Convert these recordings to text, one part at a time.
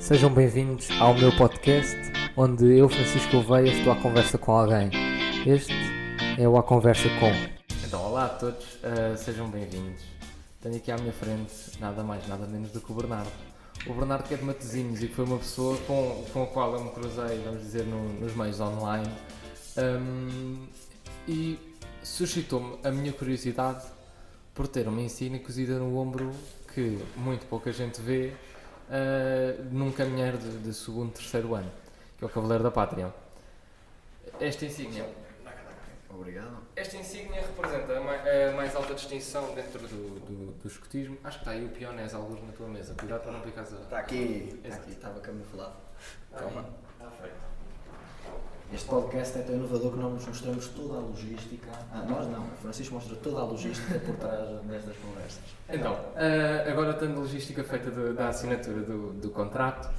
Sejam bem-vindos ao meu podcast, onde eu, Francisco Gouveia, estou à conversa com alguém. Este é o A Conversa Com. Então, olá a todos, sejam bem-vindos. Tenho aqui à minha frente nada mais, nada menos do que o Bernardo. O Bernardo que é de Matosinhos e que foi uma pessoa com a qual eu me cruzei, vamos dizer, nos meios online. E suscitou-me a minha curiosidade por ter uma insígnia cozida no ombro que muito pouca gente vê num caminheiro de segundo, terceiro ano, que é o Cavaleiro da Pátria. Esta insígnia Obrigado. Esta insígnia representa a mais alta distinção dentro do escotismo. Acho que está aí o pionés alguns na tua mesa. Cuidado para não picar a... Está aqui, estava camuflado. Calma. Está feito. Este podcast é tão inovador que não nos mostramos toda a logística. Nós não, o Francisco mostra toda a logística por trás destas conversas. Então, agora tendo a logística feita da assinatura do contrato,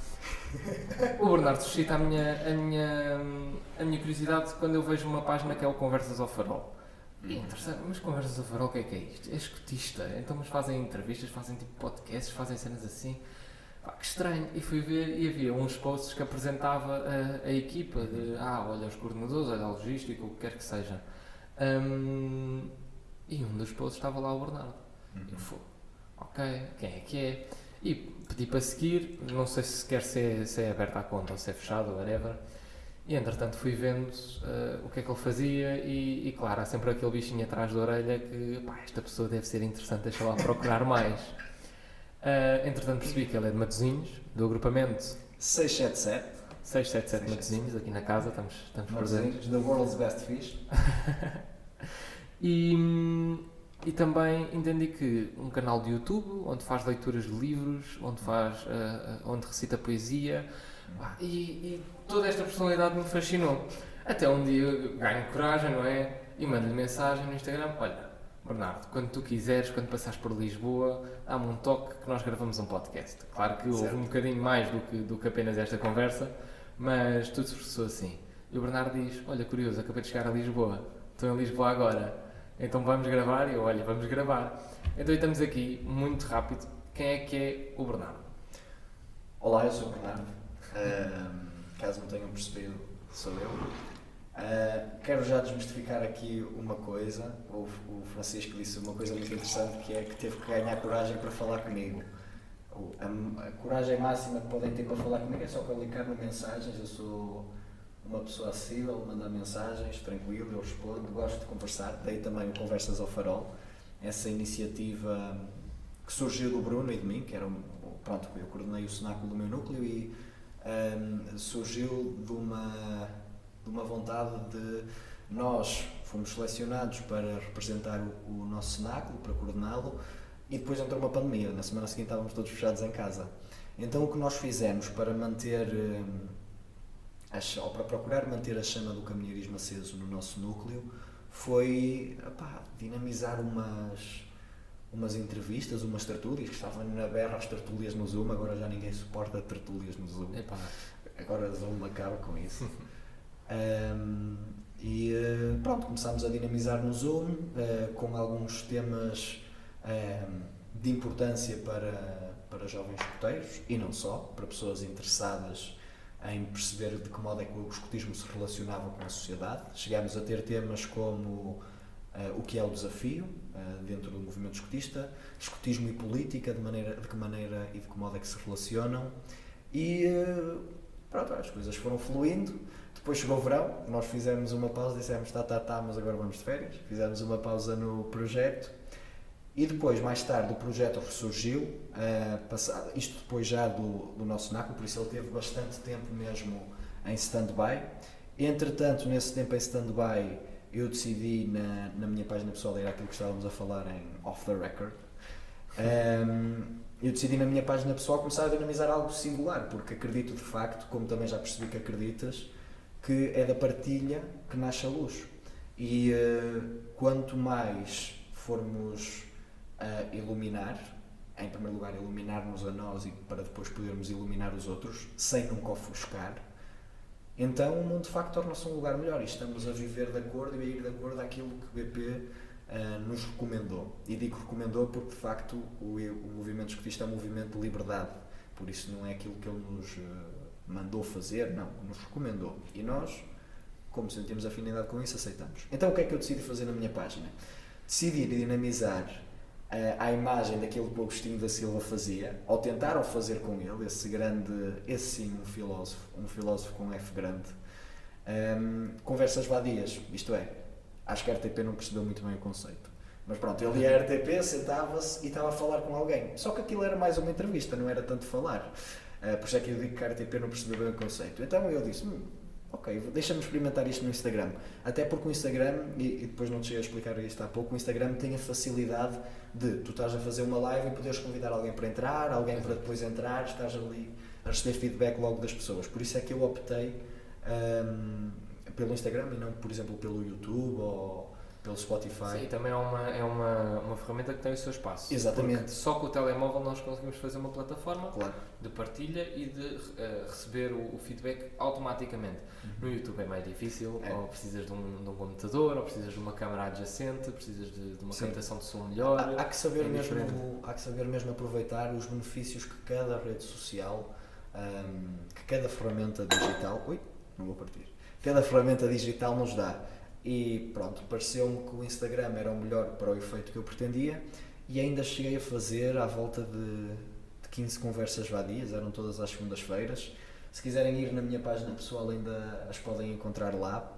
o Bernardo suscita a minha curiosidade quando eu vejo uma página que é o Conversas ao Farol. E é interessante, mas Conversas ao Farol o que é isto? É escotista, então mas fazem entrevistas, fazem tipo podcasts, fazem cenas assim. Pá, que estranho, e fui ver e havia uns posts que apresentava a equipa de, olha os coordenadores, olha a logística, o que quer que seja. E um dos posts estava lá o Bernardo. Eu fui, ok, quem é que é? E pedi para seguir, não sei se quer se é aberta a conta ou se é fechado ou whatever. E entretanto fui vendo o que é que ele fazia e claro, há sempre aquele bichinho atrás da orelha que, pá, esta pessoa deve ser interessante, deixa lá procurar mais. Entretanto percebi que ele é de Matosinhos, do agrupamento 677 Matosinhos, aqui na casa, estamos presentes. The World's Best Fish. E também entendi que um canal de YouTube, onde faz leituras de livros, onde recita poesia, e toda esta personalidade me fascinou. Até um dia ganho coragem, não é? E mando-lhe mensagem no Instagram, olha, Bernardo, quando tu quiseres, quando passares por Lisboa, dá-me um toque que nós gravamos um podcast. Claro que houve um bocadinho mais do que apenas esta conversa, mas tudo se processou assim. E o Bernardo diz, olha, curioso, acabei de chegar a Lisboa, estou em Lisboa agora, então vamos gravar? E eu, olha, vamos gravar. Então estamos aqui, muito rápido, quem é que é o Bernardo? Olá, eu sou o Bernardo. Caso não tenham percebido, sou eu. Quero já desmistificar aqui uma coisa. O Francisco disse uma coisa muito interessante, que é que teve que ganhar coragem para falar comigo. A coragem máxima que podem ter para falar comigo é só clicar-me mensagens. Eu sou uma pessoa acessível, mandar mensagens, tranquilo, eu respondo, gosto de conversar. Daí também o Conversas ao Farol, essa iniciativa que surgiu do Bruno e de mim, que era pronto, eu coordenei o cenáculo do meu núcleo e surgiu de uma vontade de nós fomos selecionados para representar o nosso cenáculo, para coordená-lo, e depois entrou uma pandemia. Na semana seguinte estávamos todos fechados em casa. Então o que nós fizemos para manter ou para procurar manter a chama do caminheirismo aceso no nosso núcleo foi dinamizar umas entrevistas, umas tertúlias, que estavam na berra as tertúlias no Zoom. Agora já ninguém suporta tertúlias no Zoom. Agora o Zoom acaba com isso. Pronto, começámos a dinamizar no Zoom com alguns temas de importância para jovens escoteiros e não só, para pessoas interessadas em perceber de que modo é que o escotismo se relacionava com a sociedade. Chegámos a ter temas como o que é o desafio dentro do movimento escotista, escotismo e política, de que maneira e de que modo é que se relacionam, e pronto, as coisas foram fluindo. Depois chegou o verão, nós fizemos uma pausa, dissemos mas agora vamos de férias. Fizemos uma pausa no projeto e depois, mais tarde, o projeto ressurgiu, isto depois já do nosso cenáculo, por isso ele teve bastante tempo mesmo em stand-by. Entretanto, nesse tempo em stand-by, eu decidi na minha página pessoal, era aquilo que estávamos a falar em off the record, eu decidi na minha página pessoal começar a dinamizar algo singular, porque acredito de facto, como também já percebi que acreditas, que é da partilha que nasce a luz. E quanto mais formos iluminar, em primeiro lugar iluminar-nos a nós e para depois podermos iluminar os outros, sem nunca ofuscar, então o mundo de facto torna-se um lugar melhor e estamos a viver de acordo e a ir de acordo àquilo que o BP nos recomendou. E digo recomendou porque de facto o movimento escotista é um movimento de liberdade, por isso não é aquilo que ele nos mandou fazer, não, nos recomendou. E nós, como sentimos afinidade com isso, aceitamos. Então o que é que eu decidi fazer na minha página? Decidi dinamizar a imagem daquilo que o Agostinho da Silva fazia, ou tentaram fazer com ele, esse sim, um filósofo com F grande. Conversas vadias, isto é, acho que a RTP não percebeu muito bem o conceito. Mas pronto, ele ia à RTP, sentava-se e estava a falar com alguém. Só que aquilo era mais uma entrevista, não era tanto falar. Por isso é que eu digo que a RTP não percebeu bem o conceito. Então eu disse, ok, deixa-me experimentar isto no Instagram. Até porque o Instagram, e depois não te cheguei a explicar isto há pouco, o Instagram tem a facilidade de tu estás a fazer uma live e poderes convidar alguém para entrar, alguém para depois entrar, estás ali a receber feedback logo das pessoas. Por isso é que eu optei pelo Instagram e não, por exemplo, pelo YouTube ou pelo Spotify. Sim, também é uma ferramenta que tem o seu espaço. Exatamente. Porque só com o telemóvel nós conseguimos fazer uma plataforma Claro. de partilha e de receber o feedback automaticamente. No YouTube é mais difícil, ou precisas de um computador, ou precisas de uma câmara adjacente, precisas de uma captação de som melhor. Há que saber mesmo aproveitar os benefícios que cada rede social, que cada ferramenta digital, cada ferramenta digital nos dá. E pronto, pareceu-me que o Instagram era o melhor para o efeito que eu pretendia e ainda cheguei a fazer à volta de 15 conversas vadias, eram todas às segundas-feiras. Se quiserem ir na minha página pessoal ainda as podem encontrar lá,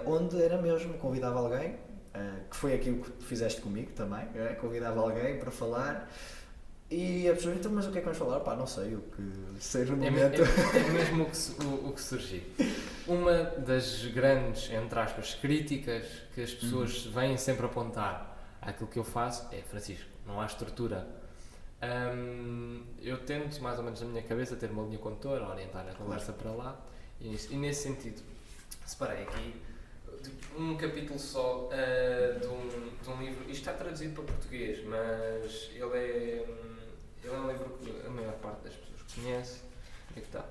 onde era mesmo, convidava alguém, que foi aquilo que fizeste comigo também, convidava alguém para falar e a pessoa, então, mas o que é que vamos falar? Pá, não sei, o que seja no momento. É mesmo o que surgir. Uma das grandes, entre aspas, críticas que as pessoas vêm sempre apontar àquilo que eu faço é, Francisco, não há estrutura. Eu tento, mais ou menos na minha cabeça, ter uma linha condutora, orientar a conversa para lá e nesse sentido separei aqui um capítulo só de um livro. Isto está traduzido para português, mas ele é um livro que a maior parte das pessoas conhece. Onde é que está?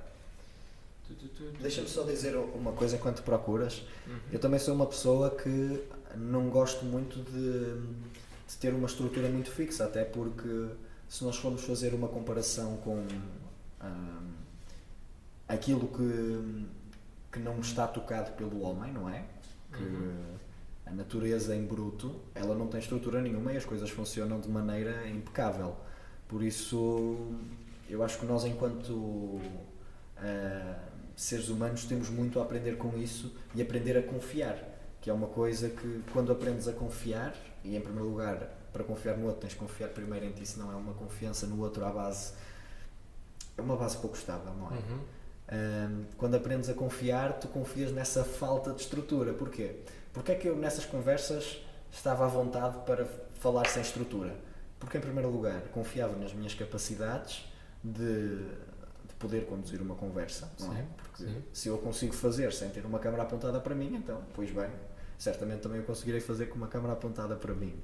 Deixa-me só dizer uma coisa enquanto procuras. Eu também sou uma pessoa que não gosto muito de ter uma estrutura muito fixa, até porque se nós formos fazer uma comparação com aquilo que não está tocado pelo homem, não é? Que a natureza em bruto, ela não tem estrutura nenhuma e as coisas funcionam de maneira impecável. Por isso, eu acho que nós, enquanto seres humanos, temos muito a aprender com isso e aprender a confiar, que é uma coisa que, quando aprendes a confiar, e em primeiro lugar, para confiar no outro, tens de confiar primeiro em ti, senão é uma confiança no outro à base, é uma base pouco estável, não é? Quando aprendes a confiar, tu confias nessa falta de estrutura. Porquê? Porque é que eu nessas conversas estava à vontade para falar sem estrutura? Porque, em primeiro lugar, confiava nas minhas capacidades de poder conduzir uma conversa, não é? Porque se eu consigo fazer sem ter uma câmara apontada para mim, então, pois bem, certamente também eu conseguirei fazer com uma câmara apontada para mim.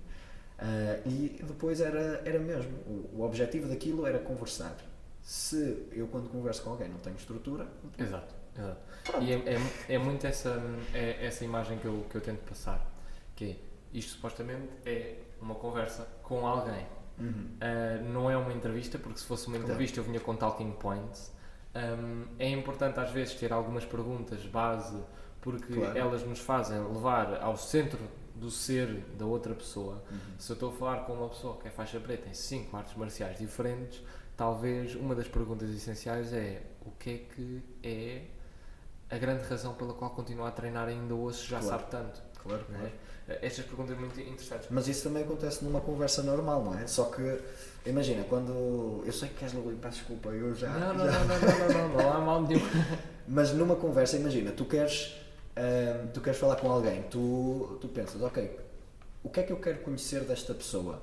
E depois era mesmo, o objetivo daquilo era conversar. Se eu, quando converso com alguém, não tenho estrutura... Exato. E é muito essa imagem que eu tento passar, que é, isto supostamente é uma conversa com alguém. Não é uma entrevista, porque se fosse uma entrevista eu vinha com talking points. É importante às vezes ter algumas perguntas base, porque elas nos fazem levar ao centro do ser da outra pessoa. Se eu estou a falar com uma pessoa que é faixa preta em 5 artes marciais diferentes, talvez uma das perguntas essenciais é o que é a grande razão pela qual continua a treinar ainda hoje, se já sabe tanto. Claro. Estas perguntas são muito interessantes. Mas isso também acontece numa conversa normal, não é? Só que, imagina, quando... Eu sei que queres limpar, desculpa, eu já... Não há mal nenhum. Mas numa conversa, imagina, tu queres falar com alguém, tu pensas, ok, o que é que eu quero conhecer desta pessoa?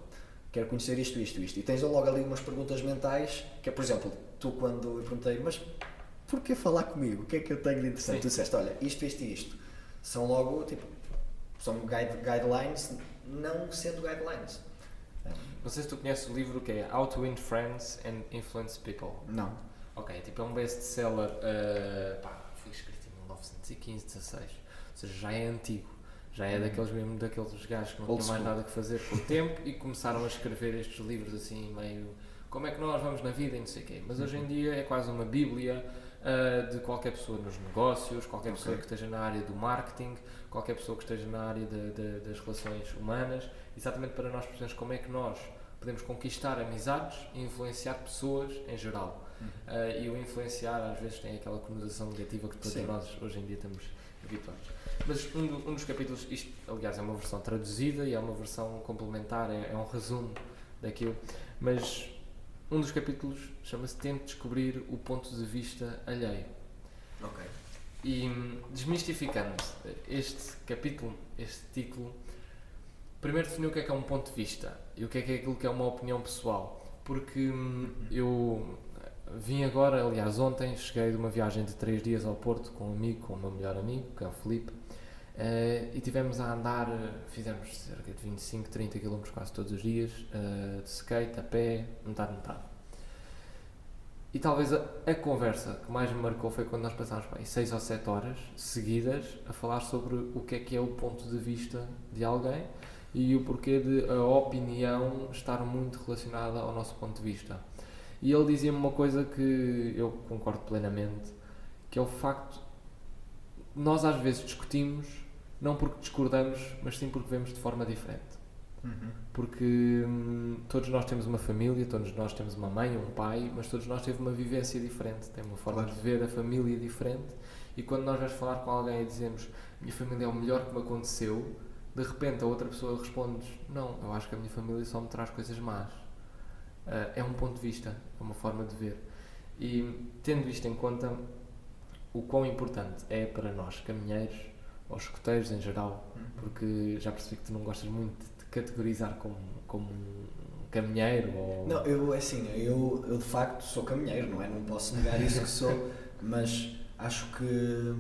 Quero conhecer isto. E tens logo ali umas perguntas mentais, que é, por exemplo, tu quando eu perguntei, mas porquê falar comigo? O que é que eu tenho de interessante? Tu disseste, olha, isto e isto. São logo, tipo, são guidelines, não sendo guidelines. Não sei se tu conheces o livro que é How to Win Friends and Influence People. Não. Ok, tipo, é um best-seller, foi escrito em 1915, 16, ou seja, já é antigo. Já é daqueles gajos que não tinham mais nada que fazer com o tempo e começaram a escrever estes livros assim meio como é que nós vamos na vida e não sei o quê. Mas hoje em dia é quase uma bíblia de qualquer pessoa nos negócios, qualquer pessoa que esteja na área do marketing, qualquer pessoa que esteja na área das relações humanas, exatamente para nós percebermos como é que nós podemos conquistar amizades e influenciar pessoas em geral. E o influenciar às vezes tem aquela conotação negativa que todos nós hoje em dia estamos habituados. Mas um dos capítulos, isto aliás é uma versão traduzida e é uma versão complementar, é um resumo daquilo, mas um dos capítulos chama-se Tente Descobrir o Ponto de Vista Alheio. Ok. E desmistificando este capítulo, este título, primeiro defini o que é um ponto de vista e o que é aquilo que é uma opinião pessoal, porque eu vim agora, aliás ontem, cheguei de uma viagem de 3 dias ao Porto com um amigo, com o meu melhor amigo, que é o Filipe, e tivemos a andar, fizemos cerca de 25, 30 km quase todos os dias, de skate, a pé, metade. E talvez a conversa que mais me marcou foi quando nós passámos 6 ou 7 horas seguidas a falar sobre o que é o ponto de vista de alguém e o porquê de a opinião estar muito relacionada ao nosso ponto de vista. E ele dizia-me uma coisa que eu concordo plenamente, que é o facto de nós às vezes discutimos não porque discordamos, mas sim porque vemos de forma diferente. Porque todos nós temos uma família, todos nós temos uma mãe, um pai, mas todos nós temos uma vivência diferente, temos uma forma de ver a família diferente, e quando nós vamos falar com alguém e dizemos minha família é o melhor que me aconteceu, de repente a outra pessoa responde não, eu acho que a minha família só me traz coisas más. É um ponto de vista, é uma forma de ver. E tendo isto em conta, o quão importante é para nós caminheiros, ou escoteiros em geral, porque já percebi que tu não gostas muito de categorizar como um caminheiro ou... Não, eu de facto sou caminheiro, não é? Não posso negar isso que sou, mas acho que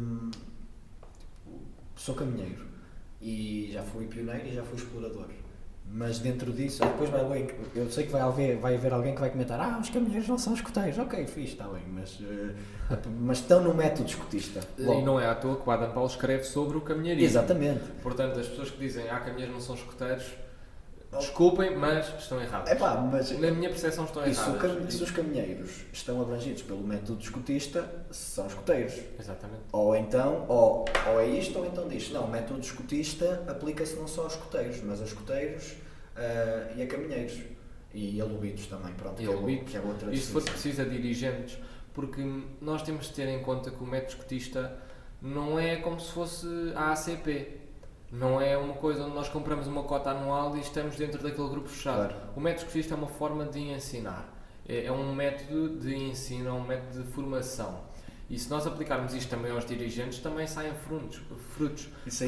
sou caminheiro e já fui pioneiro e já fui explorador. Mas dentro disso, depois eu sei que vai haver alguém que vai comentar os caminheiros não são escoteiros. Ok, fixe, está bem, mas estão no método escotista. E não é à toa que o Adam Paulo escreve sobre o caminheirismo. Exatamente. Portanto, as pessoas que dizem caminheiros não são escoteiros, desculpem, mas estão errados. Mas na minha percepção estão errados. Se os caminheiros estão abrangidos pelo método escotista, são escoteiros. Exatamente. Ou então, ou é isto, ou então diz. Não, o método escotista aplica-se não só aos escoteiros, mas a escoteiros e a caminheiros. E a lobitos também, pronto. E a lobitos. Que é outra e se for preciso a dirigentes, porque nós temos de ter em conta que o método escotista não é como se fosse a ACP. Não é uma coisa onde nós compramos uma cota anual e estamos dentro daquele grupo fechado. Claro. O método escotista é uma forma de ensinar. É um método de ensino, é um método de formação. E se nós aplicarmos isto também aos dirigentes, também saem frutos. Por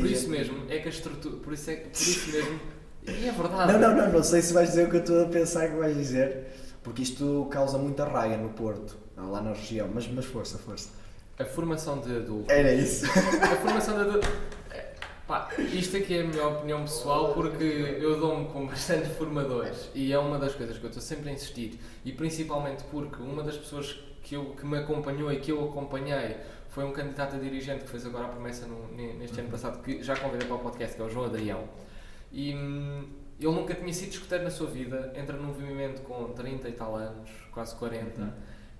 isso mesmo, é que a estrutura... Por isso mesmo... E é verdade. Não sei se vais dizer o que eu estou a pensar que vais dizer, porque isto causa muita raia no Porto, lá na região, mas força. A formação de adultos... Era isso. A formação de adultos... Isto aqui é a minha opinião pessoal, porque eu dou-me com bastante formadores e é uma das coisas que eu estou sempre a insistir, e principalmente porque uma das pessoas que me acompanhou e que eu acompanhei foi um candidato a dirigente que fez agora a promessa neste ano passado, que já convidei para o podcast, que é o João Adrião, e ele nunca tinha sido escoteiro na sua vida, entra num movimento com 30 e tal anos, quase 40,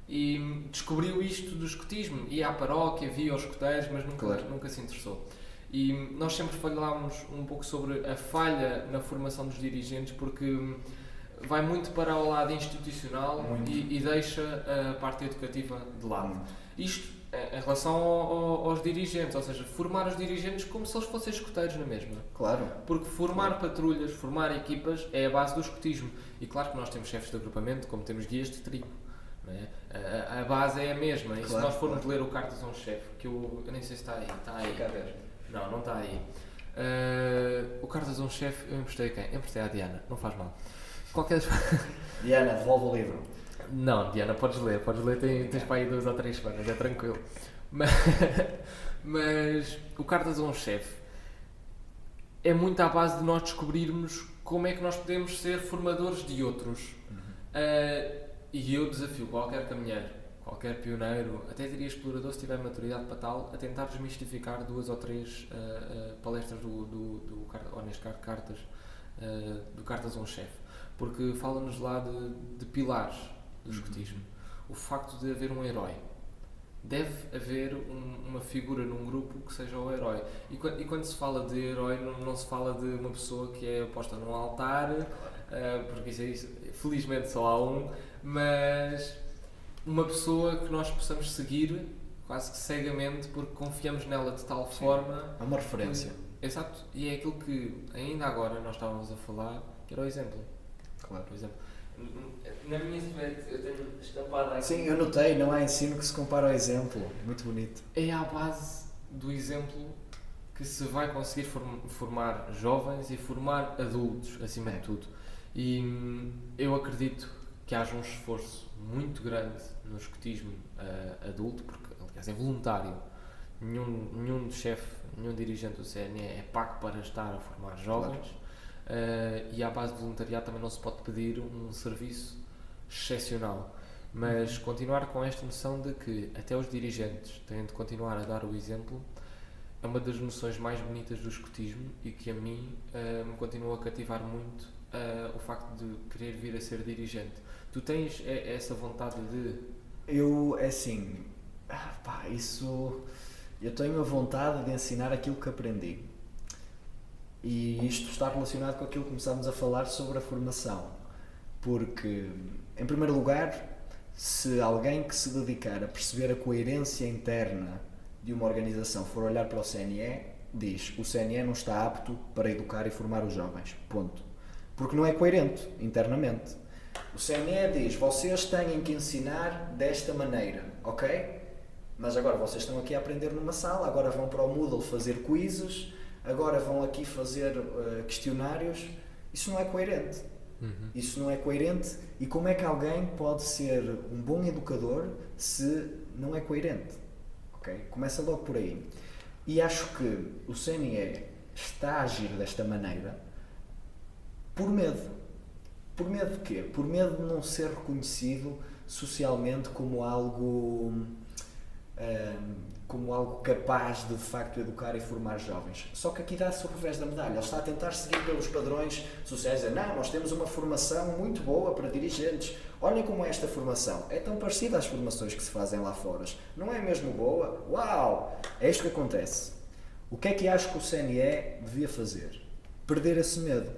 e descobriu isto do escotismo, ia à paróquia, via os escoteiros, mas nunca se interessou. E nós sempre falámos um pouco sobre a falha na formação dos dirigentes, porque vai muito para o lado institucional e deixa a parte educativa de lado. Isto em relação aos dirigentes, ou seja, formar os dirigentes como se eles fossem escoteiros na mesma. Claro. Porque formar patrulhas, formar equipas é a base do escotismo. E claro que nós temos chefes de agrupamento, como temos guias de tribo. Não é? A base é a mesma. E se nós formos ler o Cartas a um Chefe, que eu nem sei se está aí. Está aí. Não está aí. O Cartas a um Chefe, eu emprestei a quem? Eu emprestei à Diana, não faz mal. Diana, devolve o livro. Não, Diana, podes ler, tens para aí 2 ou 3 semanas, é tranquilo. Mas o Cartas a um Chefe é muito à base de nós descobrirmos como é que nós podemos ser formadores de outros. E eu desafio qualquer caminheiro, qualquer pioneiro, até diria explorador, se tiver maturidade para tal, a tentar desmistificar 2 ou 3 palestras ou neste caso cartas, do Cartas a um Chefe. porque fala-nos lá de pilares do escotismo. O facto de haver um herói. Deve haver uma figura num grupo que seja o herói. E quando se fala de herói, não se fala de uma pessoa que é posta num altar, porque isso, felizmente só há um, mas uma pessoa que nós possamos seguir quase que cegamente, porque confiamos nela de tal forma... É uma referência. Exato. E é aquilo que ainda agora nós estávamos a falar, que era o exemplo. Claro. Por exemplo, na minha cidade eu tenho estampado aqui. Sim, eu notei, não há ensino que se compara ao exemplo. Muito bonito. É à base do exemplo que se vai conseguir formar jovens e formar adultos, acima de tudo. E eu acredito que haja um esforço muito grande no escotismo adulto, porque, aliás, é voluntário. Nenhum chefe, nenhum dirigente do CNE é pago para estar a formar jovens. Claro. E à base de voluntariado também não se pode pedir um serviço excepcional, mas continuar com esta noção de que até os dirigentes têm de continuar a dar o exemplo é uma das noções mais bonitas do escotismo e que a mim me continua a cativar muito o facto de querer vir a ser dirigente. Tu tens essa vontade de... Eu tenho a vontade de ensinar aquilo que aprendi. E isto está relacionado com aquilo que começámos a falar sobre a formação. Porque, em primeiro lugar, se alguém que se dedicar a perceber a coerência interna de uma organização for olhar para o CNE, diz: o CNE não está apto para educar e formar os jovens. Ponto. Porque não é coerente internamente. O CNE diz: vocês têm que ensinar desta maneira, ok? Mas agora vocês estão aqui a aprender numa sala, agora vão para o Moodle fazer quizzes, agora vão aqui fazer questionários. Isso não é coerente. Isso não é coerente. E como é que alguém pode ser um bom educador se não é coerente? Okay? Começa logo por aí. E acho que o CNE está a agir desta maneira por medo. Por medo de quê? Por medo de não ser reconhecido socialmente como algo capaz de facto educar e formar jovens. Só que aqui dá-se o revés da medalha. Ele está a tentar seguir pelos padrões sociais. Não, nós temos uma formação muito boa para dirigentes. Olhem como é esta formação. É tão parecida às formações que se fazem lá fora. Não é mesmo boa? Uau! É isto que acontece. O que é que acho que o CNE devia fazer? Perder esse medo.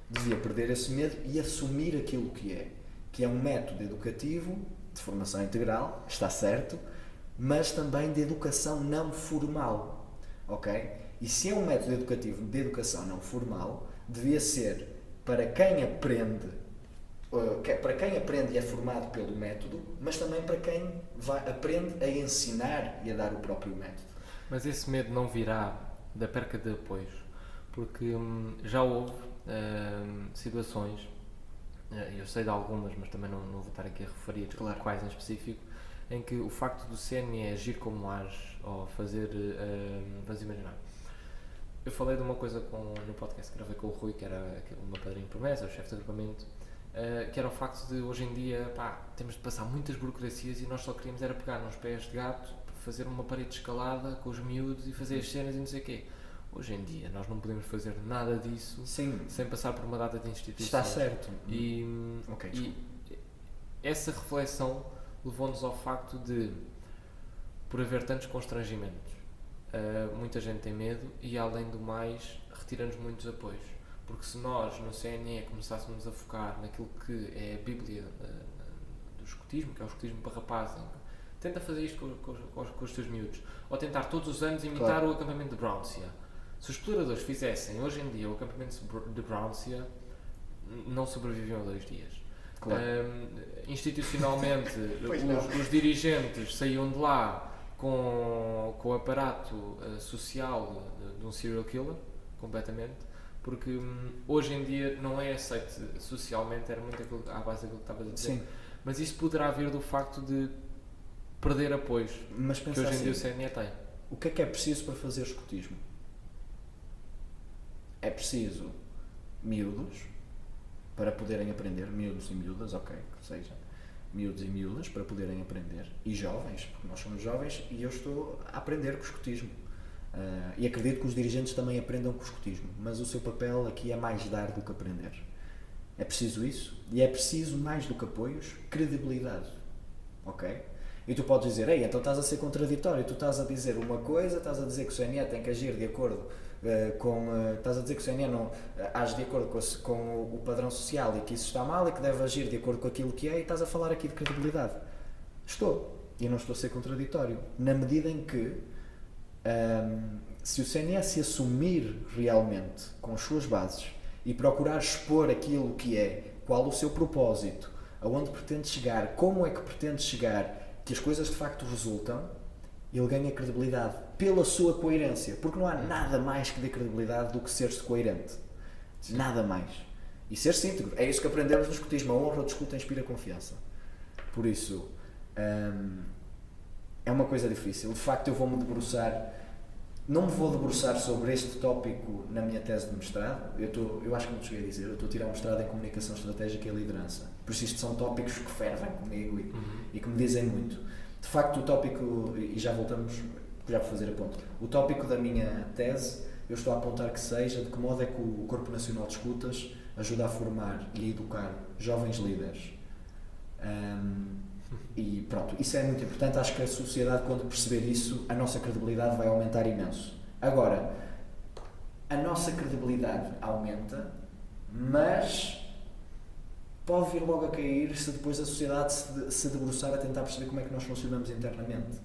Devia perder esse medo e assumir aquilo que é um método educativo de formação integral, está certo, mas também de educação não formal, ok? E se é um método educativo de educação não formal, devia ser para quem aprende e é formado pelo método, mas também para quem aprende a ensinar e a dar o próprio método. Mas esse medo não virá da perca de apoios, porque já houve situações, eu sei de algumas, mas também não vou estar aqui a referir quais em específico, em que o facto do CNE agir como age, ou fazer, vamos imaginar, eu falei de uma coisa no podcast que gravei com o Rui, que era o meu padrinho promessa, o chefe de agrupamento, que era o facto de hoje em dia, temos de passar muitas burocracias e nós só queríamos era pegar nos pés de gato, fazer uma parede de escalada com os miúdos e fazer as cenas e não sei o quê. Hoje em dia nós não podemos fazer nada disso sem passar por uma data de instituição. Está certo. E essa reflexão levou-nos ao facto de, por haver tantos constrangimentos, muita gente tem medo e, além do mais, retira-nos muitos apoios. Porque se nós, no CNE, começássemos a focar naquilo que é a Bíblia do escotismo, que é o escotismo para rapazes, tenta fazer isto com os teus miúdos, ou tentar todos os anos imitar o acampamento de Brownsia. Se os exploradores fizessem hoje em dia o acampamento de Brownsia, não sobreviviam a 2 dias. Claro. Institucionalmente, os dirigentes saíam de lá com o aparato social de um serial killer, completamente, porque hoje em dia não é aceito socialmente, era muito à base daquilo que estavas a dizer. Sim. Mas isso poderá vir do facto de perder apoios que hoje em dia o CNE tem. O que é preciso para fazer escotismo? É preciso miúdos para poderem aprender, miúdos e miúdas, que seja, miúdos e miúdas para poderem aprender, e jovens, porque nós somos jovens e eu estou a aprender com o escotismo. E acredito que os dirigentes também aprendam com o escotismo, mas o seu papel aqui é mais dar do que aprender. É preciso isso. E é preciso, mais do que apoios, credibilidade. Ok? E tu podes dizer, ei, então estás a ser contraditório, tu estás a dizer uma coisa, estás a dizer que o CNE tem que agir de acordo estás a dizer que o CNE não age de acordo com o padrão social e que isso está mal e que deve agir de acordo com aquilo que é, e estás a falar aqui de credibilidade. Estou. E não estou a ser contraditório. Na medida em que se o CNE se assumir realmente com as suas bases e procurar expor aquilo que é, qual o seu propósito, aonde pretende chegar, como é que pretende chegar, que as coisas de facto resultam, ele ganha credibilidade pela sua coerência, porque não há nada mais que dê credibilidade do que ser-se coerente. Sim. Nada mais. E ser-se íntegro. É isso que aprendemos no escutismo. A honra do escuta inspira confiança. Por isso, é uma coisa difícil. De facto, eu vou-me debruçar. Não me vou debruçar sobre este tópico na minha tese de mestrado. Eu acho que não te cheguei a dizer. Eu estou a tirar um mestrado em comunicação estratégica e liderança. Por isso, isto são tópicos que fervem comigo e que me dizem muito. De facto, o tópico, e já voltamos, já vou fazer a ponto, o tópico da minha tese, eu estou a apontar que seja de que modo é que o Corpo Nacional de Escutas ajuda a formar e a educar jovens líderes. E pronto, isso é muito importante. Acho que a sociedade, quando perceber isso, a nossa credibilidade vai aumentar imenso. Agora, a nossa credibilidade aumenta, mas pode vir logo a cair se depois a sociedade se debruçar a tentar perceber como é que nós funcionamos internamente.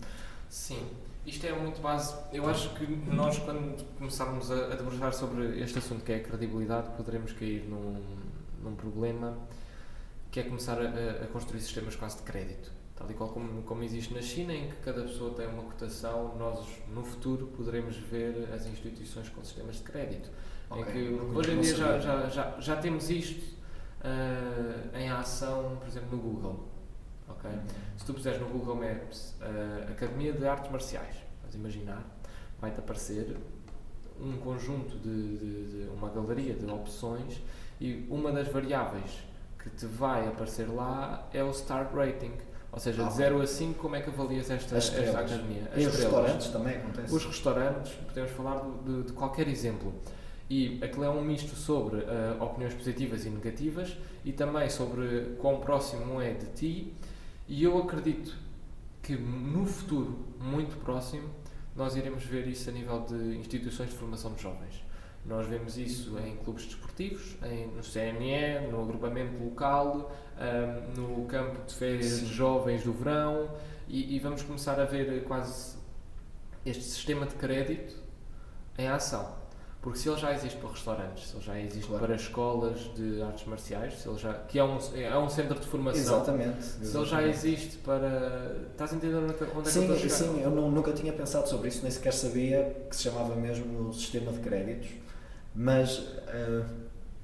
Sim, isto é muito base. Eu acho que nós, quando começarmos a debruçar sobre este assunto que é a credibilidade, poderemos cair num problema que é começar a construir sistemas quase de crédito. Tal e qual como existe na China, em que cada pessoa tem uma cotação, nós no futuro poderemos ver as instituições com sistemas de crédito. Okay. Em que hoje em dia já temos isto em ação, por exemplo, no Google. Okay? Se tu puseres no Google Maps Academia de Artes Marciais, vais imaginar, vai-te aparecer um conjunto de uma galeria de opções, e uma das variáveis que te vai aparecer lá é o Star Rating, ou seja, de 0 a 5, como é que avalias esta academia? E os restaurantes também acontece. Os restaurantes, podemos falar de qualquer exemplo. E aquilo é um misto sobre opiniões positivas e negativas, e também sobre quão próximo é de ti, e eu acredito que no futuro, muito próximo, nós iremos ver isso a nível de instituições de formação de jovens. Nós vemos isso em clubes desportivos, no CNE, no agrupamento local, no campo de férias de jovens do verão, e vamos começar a ver quase este sistema de crédito em ação. Porque se ele já existe para restaurantes, se ele já existe para escolas de artes marciais, se ele que é um centro de formação. Exatamente. Se ele já existe para... Estás a entender onde é que eu estou a chegar? Sim, eu nunca tinha pensado sobre isso, nem sequer sabia que se chamava mesmo sistema de créditos. Mas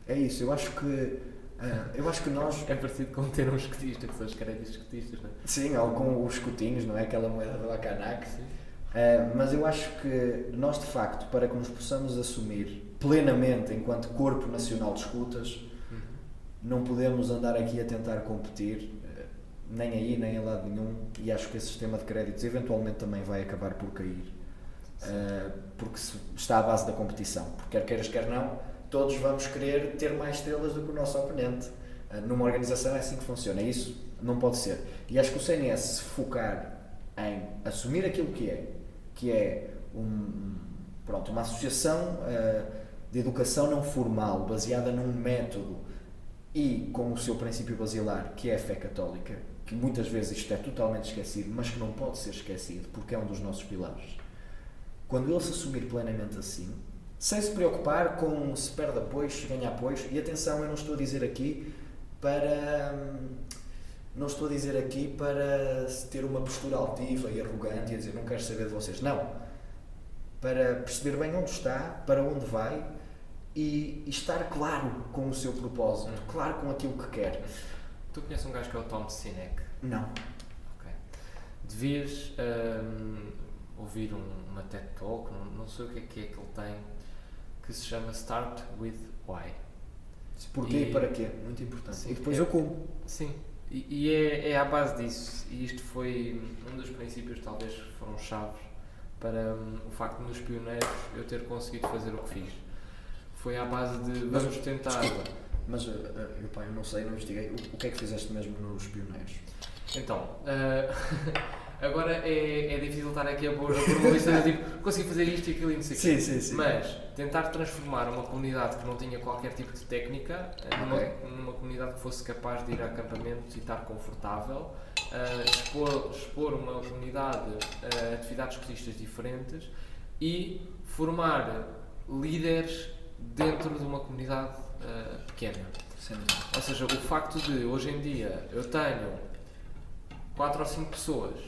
é isso, eu acho que nós... É parecido com ter um escotista, que são os créditos escotistas, não é? Sim, ou com os escotinhos, não é? Aquela moeda do Akanac. Mas eu acho que nós, de facto, para que nos possamos assumir plenamente enquanto Corpo Nacional de Escutas, não podemos andar aqui a tentar competir, nem aí, nem a lado nenhum, e acho que esse sistema de créditos eventualmente também vai acabar por cair. Porque está à base da competição, porque quer queiras, quer não, todos vamos querer ter mais estrelas do que o nosso oponente. Numa organização é assim que funciona, isso não pode ser. E acho que o CNS se focar em assumir aquilo que é uma associação de educação não formal, baseada num método e com o seu princípio basilar, que é a fé católica, que muitas vezes isto é totalmente esquecido, mas que não pode ser esquecido, porque é um dos nossos pilares. Quando ele se assumir plenamente assim, sem se preocupar com se perde apoio, se ganha apoio, e atenção, eu não estou a dizer aqui para ter uma postura altiva e arrogante e a dizer não quero saber de vocês, não. Para perceber bem onde está, para onde vai e estar claro com o seu propósito, claro com aquilo que quer. Tu conheces um gajo que é o Tom Sinek? Não. Ok. Devias ouvir uma TED Talk, não sei o que é que ele tem, que se chama Start with Why. Porquê e para quê? Muito importante. Sim, e depois eu como. Sim. E é à base disso, e isto foi um dos princípios, talvez foram chaves para o facto de, nos pioneiros, eu ter conseguido fazer o que fiz. Foi à base de vamos tentar Mas eu não sei, não investiguei. O que é que fizeste mesmo nos pioneiros? Então, agora é difícil estar aqui a pôr uma lista de tipo, consegui fazer isto e aquilo e não sei o quê. Sim. Mas tentar transformar uma comunidade que não tinha qualquer tipo de técnica numa comunidade que fosse capaz de ir a acampamentos e estar confortável, expor uma comunidade a atividades escotistas diferentes e formar líderes dentro de uma comunidade pequena. Sim. Ou seja, o facto de hoje em dia eu tenho 4 ou 5 pessoas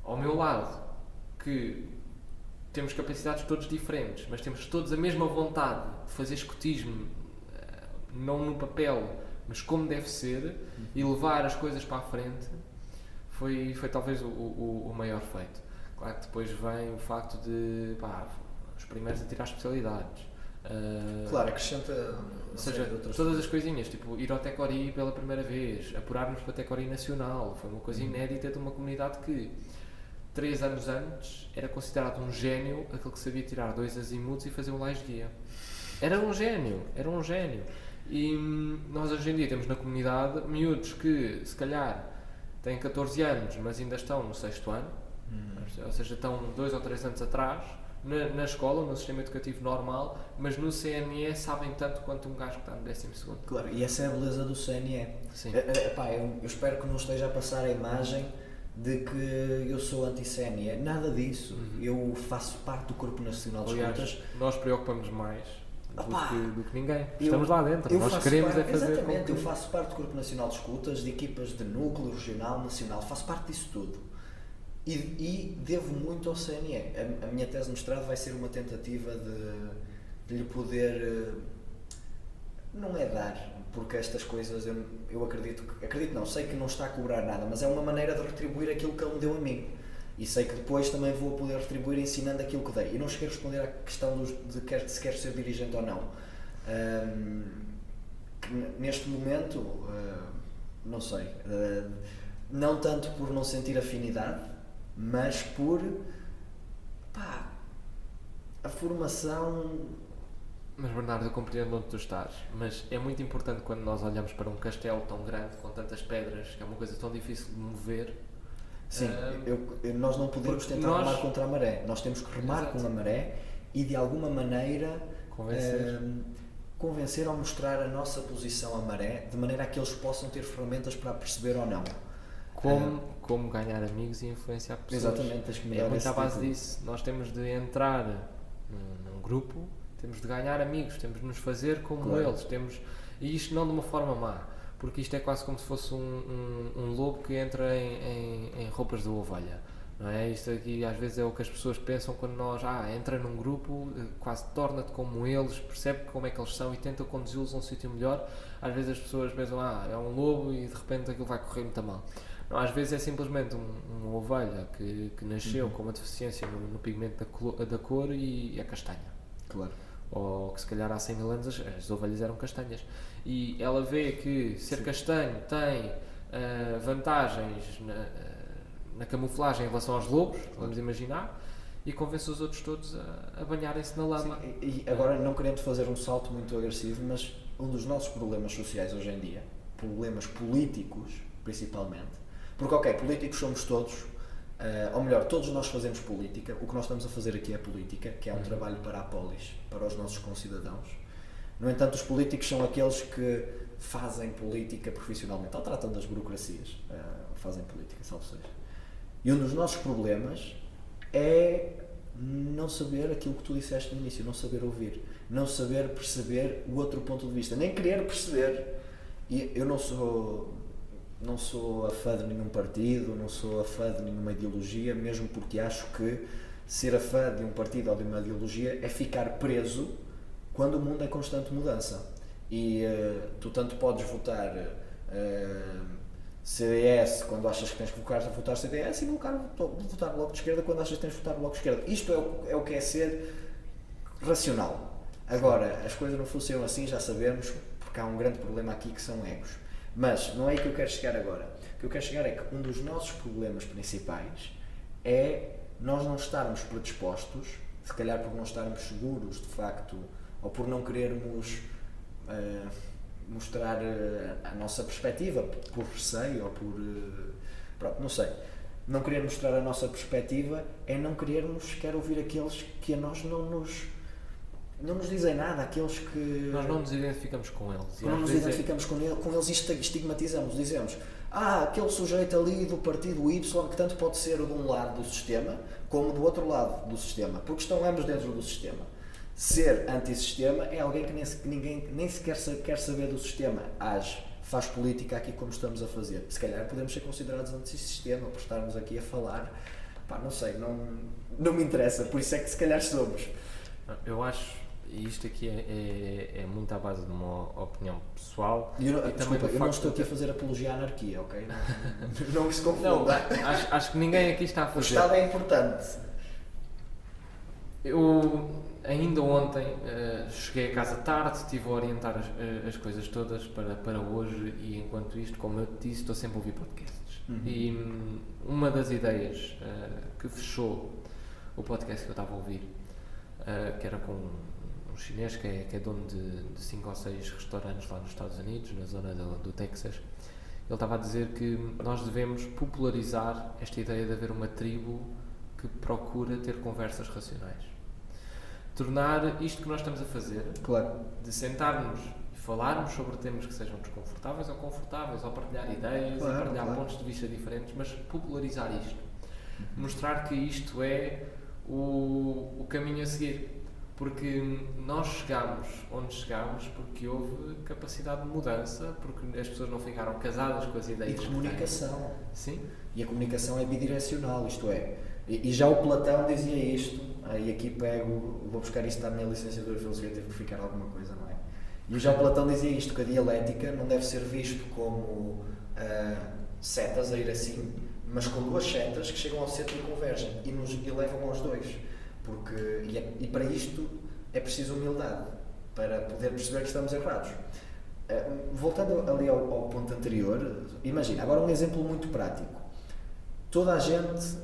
ao meu lado que temos capacidades todos diferentes, mas temos todos a mesma vontade de fazer escotismo, não no papel, mas como deve ser, e levar as coisas para a frente, foi talvez o maior feito. Claro que depois vem o facto de os primeiros a tirar especialidades. Claro, acrescenta. Ou seja, todas as coisinhas, tipo ir ao Tecori pela primeira vez, apurar-nos para a Tecori Nacional, foi uma coisa inédita de uma comunidade que 3 anos antes era considerado um gênio, aquele que sabia tirar 2 azimuts e fazer um lais-guia. Era um gênio. E nós hoje em dia temos na comunidade miúdos que se calhar têm 14 anos, mas ainda estão no 6º ano, ou seja, estão 2 ou 3 anos atrás, na escola, no sistema educativo normal, mas no CNE sabem tanto quanto um gajo que está no 12º. Claro, e essa é a beleza do CNE. Sim. Eu espero que não esteja a passar a imagem de que eu sou anti-CNE. Nada disso. Eu faço parte do Corpo Nacional de Escotas. Nós preocupamos mais do que ninguém. Estamos lá dentro. Nós queremos fazer. Exatamente, eu faço parte do Corpo Nacional de Escutas, de equipas de núcleo, regional, nacional. Faço parte disso tudo. E devo muito ao CNE. A minha tese de mestrado vai ser uma tentativa de lhe poder, não é dar, porque estas coisas eu acredito não, sei que não está a cobrar nada, mas é uma maneira de retribuir aquilo que ele me deu a mim. E sei que depois também vou poder retribuir ensinando aquilo que dei. E não cheguei a responder à questão de se quer ser dirigente ou não. Neste momento, não sei, não tanto por não sentir afinidade, mas por a formação. Mas Bernardo, eu compreendo onde tu estás, mas é muito importante quando nós olhamos para um castelo tão grande, com tantas pedras, que é uma coisa tão difícil de mover. Sim, nós não podemos tentar remar contra a maré, nós temos que remar com a maré e de alguma maneira convencer ou mostrar a nossa posição à maré, de maneira a que eles possam ter ferramentas para perceber ou não. Como ganhar amigos e influenciar pessoas. Exatamente, tens que é muito à base disso. Nós temos de entrar num grupo, temos de ganhar amigos, temos de nos fazer como eles, e isto não de uma forma má, porque isto é quase como se fosse um lobo que entra em roupas de ovelha, não é? Isto aqui às vezes é o que as pessoas pensam quando nós entra num grupo, quase torna-te como eles, percebe como é que eles são e tenta conduzi-los a um sítio melhor. Às vezes as pessoas pensam, é um lobo e de repente aquilo vai correr muito mal. Não, às vezes é simplesmente uma ovelha que nasceu com uma deficiência no pigmento da cor e é castanha. Claro. Ou que se calhar há 100 mil anos as ovelhas eram castanhas. E ela vê que ser castanho tem vantagens na camuflagem em relação aos lobos, vamos imaginar, e convence os outros todos a banharem-se na lama. Sim, e agora, não querendo fazer um salto muito agressivo, mas um dos nossos problemas sociais hoje em dia, problemas políticos principalmente, porque políticos somos todos, ou melhor, todos nós fazemos política. O que nós estamos a fazer aqui é política, que é um trabalho para a polis, para os nossos concidadãos. No entanto, os políticos são aqueles que fazem política profissionalmente, ou tratam das burocracias, fazem política, salvo seja. E um dos nossos problemas é não saber aquilo que tu disseste no início, não saber ouvir, não saber perceber o outro ponto de vista, nem querer perceber. E eu não sou a fã de nenhum partido, não sou a fã de nenhuma ideologia, mesmo porque acho que ser a fã de um partido ou de uma ideologia é ficar preso quando o mundo é constante mudança. E tu tanto podes votar CDS quando achas que tens que votar CDS e votar Bloco de Esquerda quando achas que tens que votar Bloco de Esquerda. Isto é o que é ser racional. Agora, as coisas não funcionam assim, já sabemos, porque há um grande problema aqui que são egos. Mas não é aí que eu quero chegar agora. O que eu quero chegar é que um dos nossos problemas principais é nós não estarmos predispostos, se calhar por não estarmos seguros de facto, ou por não querermos mostrar a nossa perspectiva, por receio ou por... pronto, não sei. Não querer mostrar a nossa perspectiva é não querermos sequer ouvir aqueles que a nós não nos dizem nada, aqueles que... Nós não nos identificamos com eles. Não nos identificamos com eles e estigmatizamos, dizemos aquele sujeito ali do partido Y, que tanto pode ser de um lado do sistema, como do outro lado do sistema, porque estão ambos dentro do sistema. Ser antissistema é alguém que ninguém nem sequer quer saber do sistema, faz política aqui como estamos a fazer. Se calhar podemos ser considerados antissistema por estarmos aqui a falar. Não sei, não me interessa, por isso é que se calhar somos. Eu acho, e isto aqui é muito à base de uma opinião pessoal. Desculpa, eu não estou aqui a fazer apologia à anarquia, ok? Não se confunda. Acho que ninguém aqui está a fazer. O Estado é importante. Eu ainda ontem cheguei a casa tarde, estive a orientar as coisas todas para hoje e enquanto isto, como eu te disse, estou sempre a ouvir podcasts. E uma das ideias que fechou o podcast que eu estava a ouvir, que era com um chinês que é dono de 5 ou 6 restaurantes lá nos Estados Unidos, na zona do Texas, ele estava a dizer que nós devemos popularizar esta ideia de haver uma tribo que procura ter conversas racionais. Tornar isto que nós estamos a fazer, claro, de sentarmos e falarmos sobre temas que sejam desconfortáveis ou confortáveis, ou partilhar ideias, claro, e partilhar claro. pontos de vista diferentes, mas popularizar isto. Mostrar que isto é o caminho a seguir. Porque nós chegámos onde chegámos porque houve capacidade de mudança, porque as pessoas não ficaram casadas com as ideias. E de comunicação. Sim. E a comunicação é bidirecional, isto é. E já o Platão dizia isto, e aqui vou buscar isto à minha licenciatura de filosofia, teve que ficar alguma coisa, não é? E já o Platão dizia isto, que a dialética não deve ser visto como setas a ir assim, mas com duas setas que chegam ao centro e convergem e levam aos dois. E para isto é preciso humildade, para poder perceber que estamos errados. Voltando ali ao ponto anterior, imagina, agora um exemplo muito prático. Toda a gente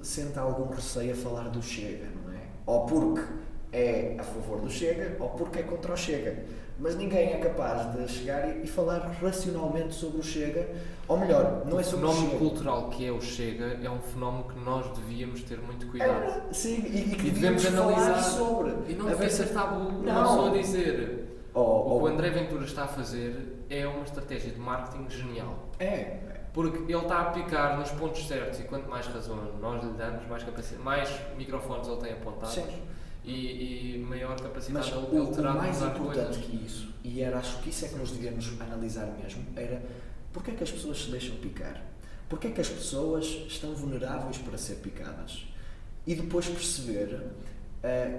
sente algum receio a falar do Chega, não é? Ou porque é a favor do Chega, ou porque é contra o Chega. Mas ninguém é capaz de chegar e falar racionalmente sobre o Chega, ou melhor, não é sobre o Chega. O fenómeno cultural que é o Chega é um fenómeno que nós devíamos ter muito cuidado. Sim, e que devemos analisar sobre. E não deve ser tabu uma pessoa dizer o que o André Ventura está a fazer é uma estratégia de marketing genial. Porque ele está a picar nos pontos certos e quanto mais razão nós lhe damos, mais capacidade, mais microfones ele tem apontados. Sim. E maior capacidade mas ele terá o de mais usar importante coisas. que isso, e acho que isso é que nós devemos analisar mesmo, era porque é que as pessoas se deixam picar? Porque é que as pessoas estão vulneráveis para ser picadas? E depois perceber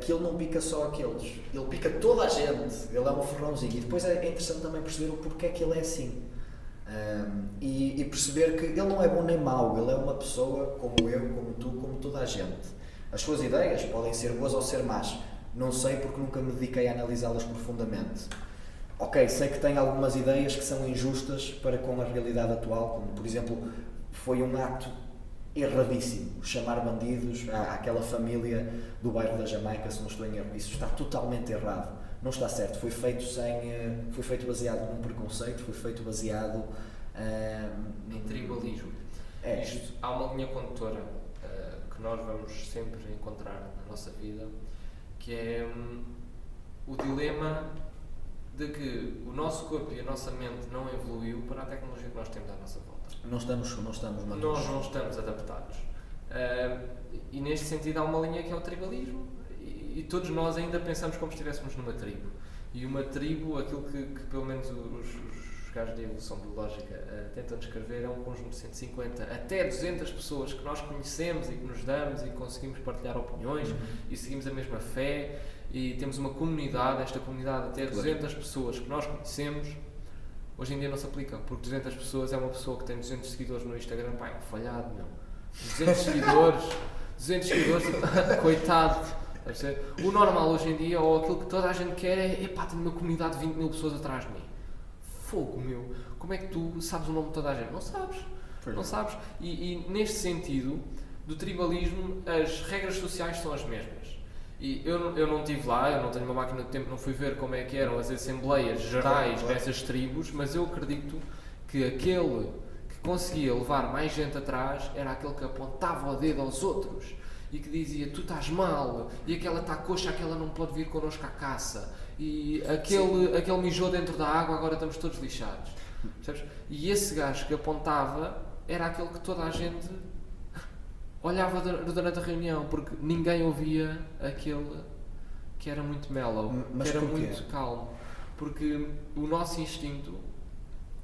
que ele não pica só aqueles, ele pica toda a gente, ele é um ferrãozinho. E depois é interessante também perceber o porquê é que ele é assim. E perceber que ele não é bom nem mau, ele é uma pessoa como eu, como tu, como toda a gente. As suas ideias podem ser boas ou ser más, não sei porque nunca me dediquei a analisá-las profundamente. Ok, sei que tem algumas ideias que são injustas para com a realidade atual, como por exemplo, foi um ato erradíssimo chamar bandidos àquela família do bairro da Jamaica, se não estou em erro. Isso está totalmente errado, não está certo. Foi feito baseado num preconceito, foi feito baseado em tribalismo. Há uma linha condutora que nós vamos sempre encontrar na nossa vida, que é o dilema de que o nosso corpo e a nossa mente não evoluiu para a tecnologia que nós temos à nossa volta. Não estamos Nós não estamos adaptados. E neste sentido há uma linha que é o tribalismo. E todos nós ainda pensamos como se estivéssemos numa tribo. E uma tribo, aquilo que pelo menos os gajos de evolução biológica tentam descrever, é um conjunto de 150 até 200 pessoas que nós conhecemos e que nos damos e conseguimos partilhar opiniões e seguimos a mesma fé e temos uma comunidade, esta comunidade até 200 pessoas que nós conhecemos. Hoje em dia não se aplica, porque 200 pessoas é uma pessoa que tem 200 seguidores no Instagram, pá, é um falhado, meu. 200 seguidores, coitado. O normal hoje em dia, ou aquilo que toda a gente quer é, pá, tenho uma comunidade de 20 mil pessoas atrás de mim. Fogo, meu. Como é que tu sabes o nome de toda a gente? Não sabes. Não sabes. E neste sentido, do tribalismo, as regras sociais são as mesmas. E eu não estive lá, eu não tenho uma máquina de tempo, não fui ver como é que eram as assembleias gerais nessas tribos, mas eu acredito que aquele que conseguia levar mais gente atrás era aquele que apontava o dedo aos outros e que dizia: tu estás mal, e aquela está coxa, aquela não pode vir connosco à caça, e aquele mijou dentro da água, agora estamos todos lixados. Percebes? E esse gajo que apontava era aquele que toda a gente olhava durante a reunião, porque ninguém ouvia aquele que era muito mellow, Mas que era porquê? muito calmo. Porque o nosso instinto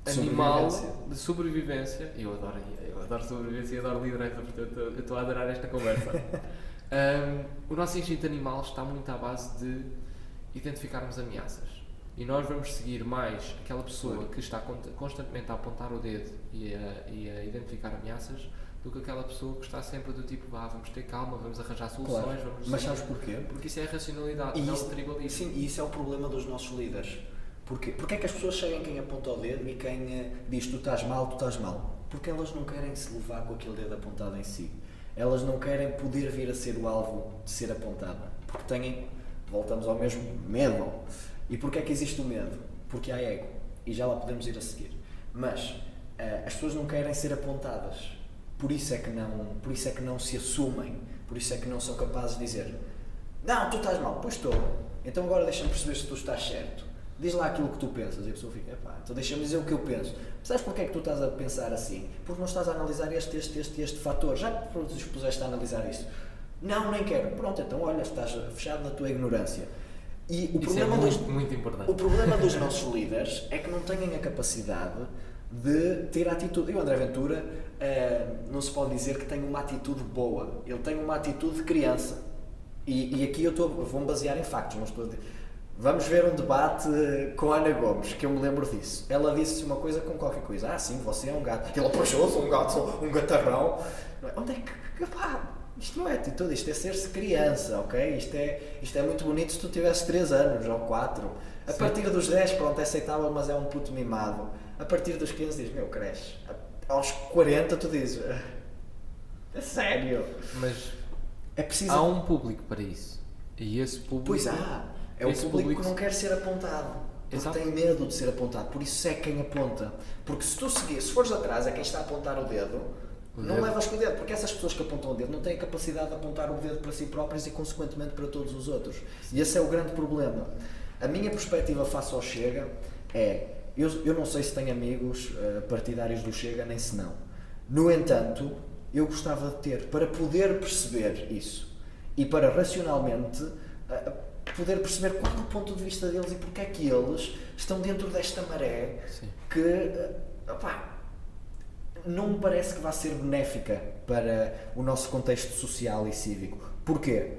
animal de sobrevivência, eu adoro sobrevivência e adoro liderança, portanto eu estou a adorar esta conversa. O nosso instinto animal está muito à base de identificarmos ameaças. E nós vamos seguir mais aquela pessoa que está constantemente a apontar o dedo e a identificar ameaças do que aquela pessoa que está sempre do tipo: vamos ter calma, vamos arranjar soluções, vamos... Mas sabes porquê? Porque isso é a racionalidade, não o tribalismo. Sim, e isso é o problema dos nossos líderes. Porquê? Porque é que as pessoas seguem quem aponta o dedo e quem diz tu estás mal, tu estás mal? Porque elas não querem se levar com aquele dedo apontado em si. Elas não querem poder vir a ser o alvo de ser apontada. Porque têm, voltamos ao mesmo, medo. E porquê é que existe o medo? Porque há ego. E já lá podemos ir a seguir. Mas as pessoas não querem ser apontadas. Por isso é que não se assumem. Por isso é que não são capazes de dizer: não, tu estás mal. Pois estou. Então agora deixa-me perceber se tu estás certo. Diz lá aquilo que tu pensas. E a pessoa fica: epá, então deixa-me dizer o que eu penso. Sabes porquê é que tu estás a pensar assim? Porque não estás a analisar este fator. Já te dispuseste a analisar isso? Não, nem quero. Pronto, então olha, estás fechado na tua ignorância. E o problema muito importante. O problema dos nossos líderes é que não têm a capacidade de ter a atitude. E o André Ventura não se pode dizer que tem uma atitude boa. Ele tem uma atitude de criança. E aqui eu vou-me basear em factos. Não estou a dizer. Vamos ver um debate com a Ana Gomes, que eu me lembro disso. Ela disse uma coisa com qualquer coisa. Ah, sim, você é um gato. Ele puxou, sou um gato, sou um gatarrão. Onde é que... Pá, isto não é atitude, isto é ser-se criança, ok? Isto é muito bonito se tu tivesses 3 anos ou 4. A partir dos 10, pronto, é aceitável, mas é um puto mimado. A partir dos 15 dizes: meu, cresce. Aos 40 tu dizes: é sério. Mas é preciso... há um público para isso. E esse público... Pois há. É o público que não quer ser apontado. Porque tem medo de ser apontado. Por isso é quem aponta. Porque se tu seguir, se fores atrás, é quem está a apontar o dedo. Não levas com o dedo, porque essas pessoas que apontam o dedo não têm a capacidade de apontar o dedo para si próprias e, consequentemente, para todos os outros. E esse é o grande problema. A minha perspectiva face ao Chega é... Eu não sei se tenho amigos partidários do Chega, nem se não. No entanto, eu gostava de ter, para poder perceber isso e para racionalmente poder perceber qual é o ponto de vista deles e porque é que eles estão dentro desta maré. Sim. Que... não me parece que vá ser benéfica para o nosso contexto social e cívico. Porquê?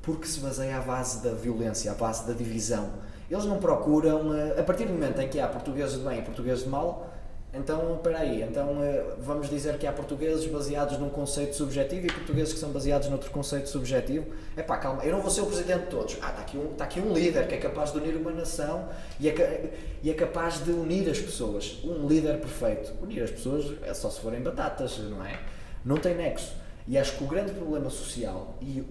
Porque se baseia à base da violência, à base da divisão. Eles não procuram, a partir do momento em que há portugueses de bem e portugueses de mal, então, espera aí, então vamos dizer que há portugueses baseados num conceito subjetivo e portugueses que são baseados noutro conceito subjetivo. Epá, calma, eu não vou ser o presidente de todos. Está aqui um líder que é capaz de unir uma nação e é capaz de unir as pessoas. Um líder perfeito. Unir as pessoas é só se forem batatas, não é? Não tem nexo. E acho que o grande problema social e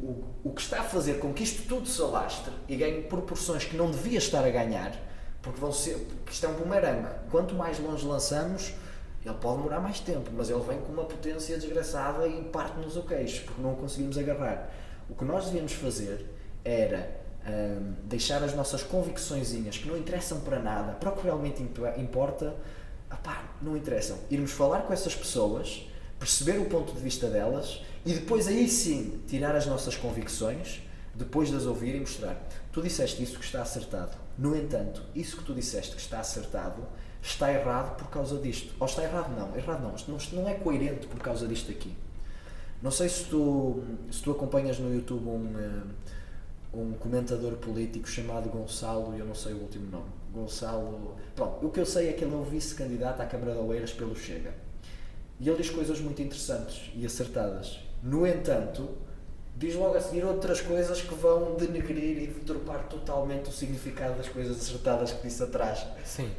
o que está a fazer com que isto tudo se alastre e ganhe proporções que não devia estar a ganhar, porque isto é um bumerangue. Quanto mais longe lançamos, ele pode demorar mais tempo, mas ele vem com uma potência desgraçada e parte-nos o queixo, porque não o conseguimos agarrar. O que nós devíamos fazer era deixar as nossas convicçõezinhas, que não interessam para nada, para o que realmente importa, não interessam. Irmos falar com essas pessoas, perceber o ponto de vista delas e depois aí sim tirar as nossas convicções, depois de as ouvir e mostrar. Tu disseste isso que está acertado. No entanto, isso que tu disseste que está acertado está errado por causa disto. Ou está errado não. Isto não é coerente por causa disto aqui. Não sei se tu acompanhas no YouTube um comentador político chamado Gonçalo, eu não sei o último nome. Gonçalo... Pronto, o que eu sei é que ele é o vice-candidato à Câmara de Oeiras pelo Chega. E ele diz coisas muito interessantes e acertadas. No entanto, diz logo a seguir outras coisas que vão denegrir e deturpar totalmente o significado das coisas acertadas que disse atrás. Sim.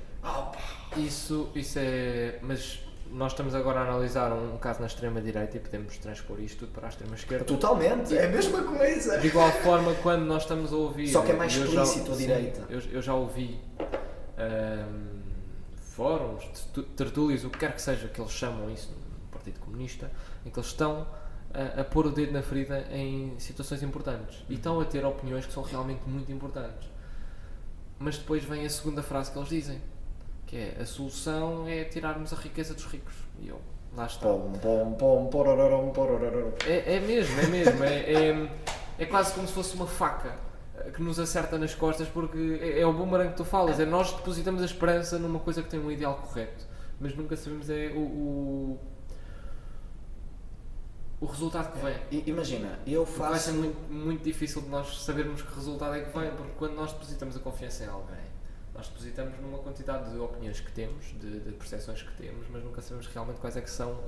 Isso é... Mas nós estamos agora a analisar um caso na extrema-direita e podemos transpor isto tudo para a extrema-esquerda. Totalmente, é a mesma coisa. De igual forma, quando nós estamos a ouvir... Só que é mais explícito a direita. Eu já ouvi fóruns, tertúlios, o que quer que seja que eles chamam isso no Partido Comunista, em que eles estão a pôr o dedo na ferida em situações importantes e estão a ter opiniões que são realmente muito importantes. Mas depois vem a segunda frase que eles dizem, que é: a solução é tirarmos a riqueza dos ricos. E eu, lá está. É mesmo. É quase como se fosse uma faca que nos acerta nas costas, porque é o boomerang que tu falas. É nós depositamos a esperança numa coisa que tem um ideal correto, mas nunca sabemos o resultado que vem. Imagina, eu faço... Vai ser muito difícil de nós sabermos que resultado é que vem, porque quando nós depositamos a confiança em alguém, nós depositamos numa quantidade de opiniões que temos, de percepções que temos, mas nunca sabemos realmente quais é que são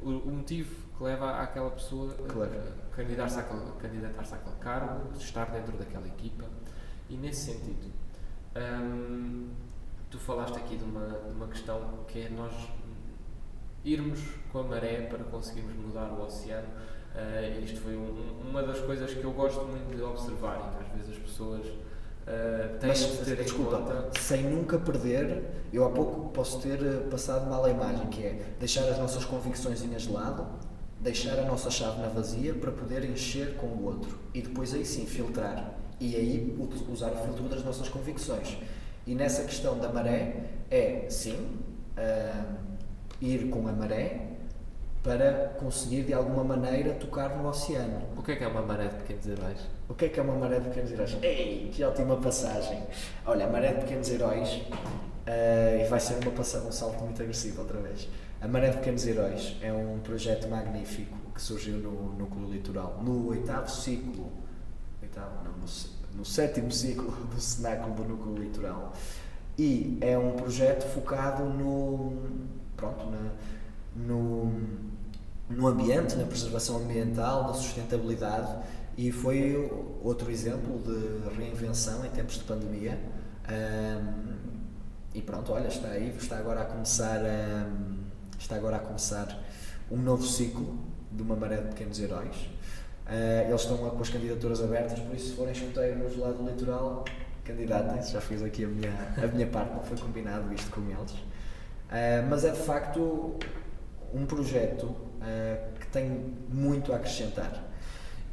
o motivo que leva àquela pessoa a candidatar-se àquele cargo, estar dentro daquela equipa. E nesse sentido, tu falaste aqui de uma questão que é nós irmos com a maré para conseguirmos mudar o oceano. Isto foi uma das coisas que eu gosto muito de observar e que às vezes as pessoas têm de ter em conta. Sem nunca perder, eu há pouco posso ter passado mal a imagem, que é deixar as nossas convicçõezinhas de lado, deixar a nossa chave na vazia para poder encher com o outro e depois aí sim filtrar e aí usar o filtro das nossas convicções. E nessa questão da maré é sim ir com a maré para conseguir de alguma maneira tocar no oceano. O que é uma maré de pequenos heróis? O que é uma maré de pequenos heróis? Ei, que ótima passagem! Olha, a maré de pequenos heróis, e vai ser um salto muito agressivo outra vez. A Maré de Pequenos Heróis é um projeto magnífico que surgiu no Núcleo Litoral, no no sétimo ciclo do cenáculo do Núcleo Litoral. E é um projeto focado no ambiente, na preservação ambiental, na sustentabilidade, e foi outro exemplo de reinvenção em tempos de pandemia. E pronto, olha, está agora a começar um novo ciclo de uma Maré de Pequenos Heróis. Eles estão com as candidaturas abertas, por isso se forem escuteiros lá do litoral, candidatem-se. Já fiz aqui a minha parte, não foi combinado isto com eles. Mas é de facto um projeto que tem muito a acrescentar.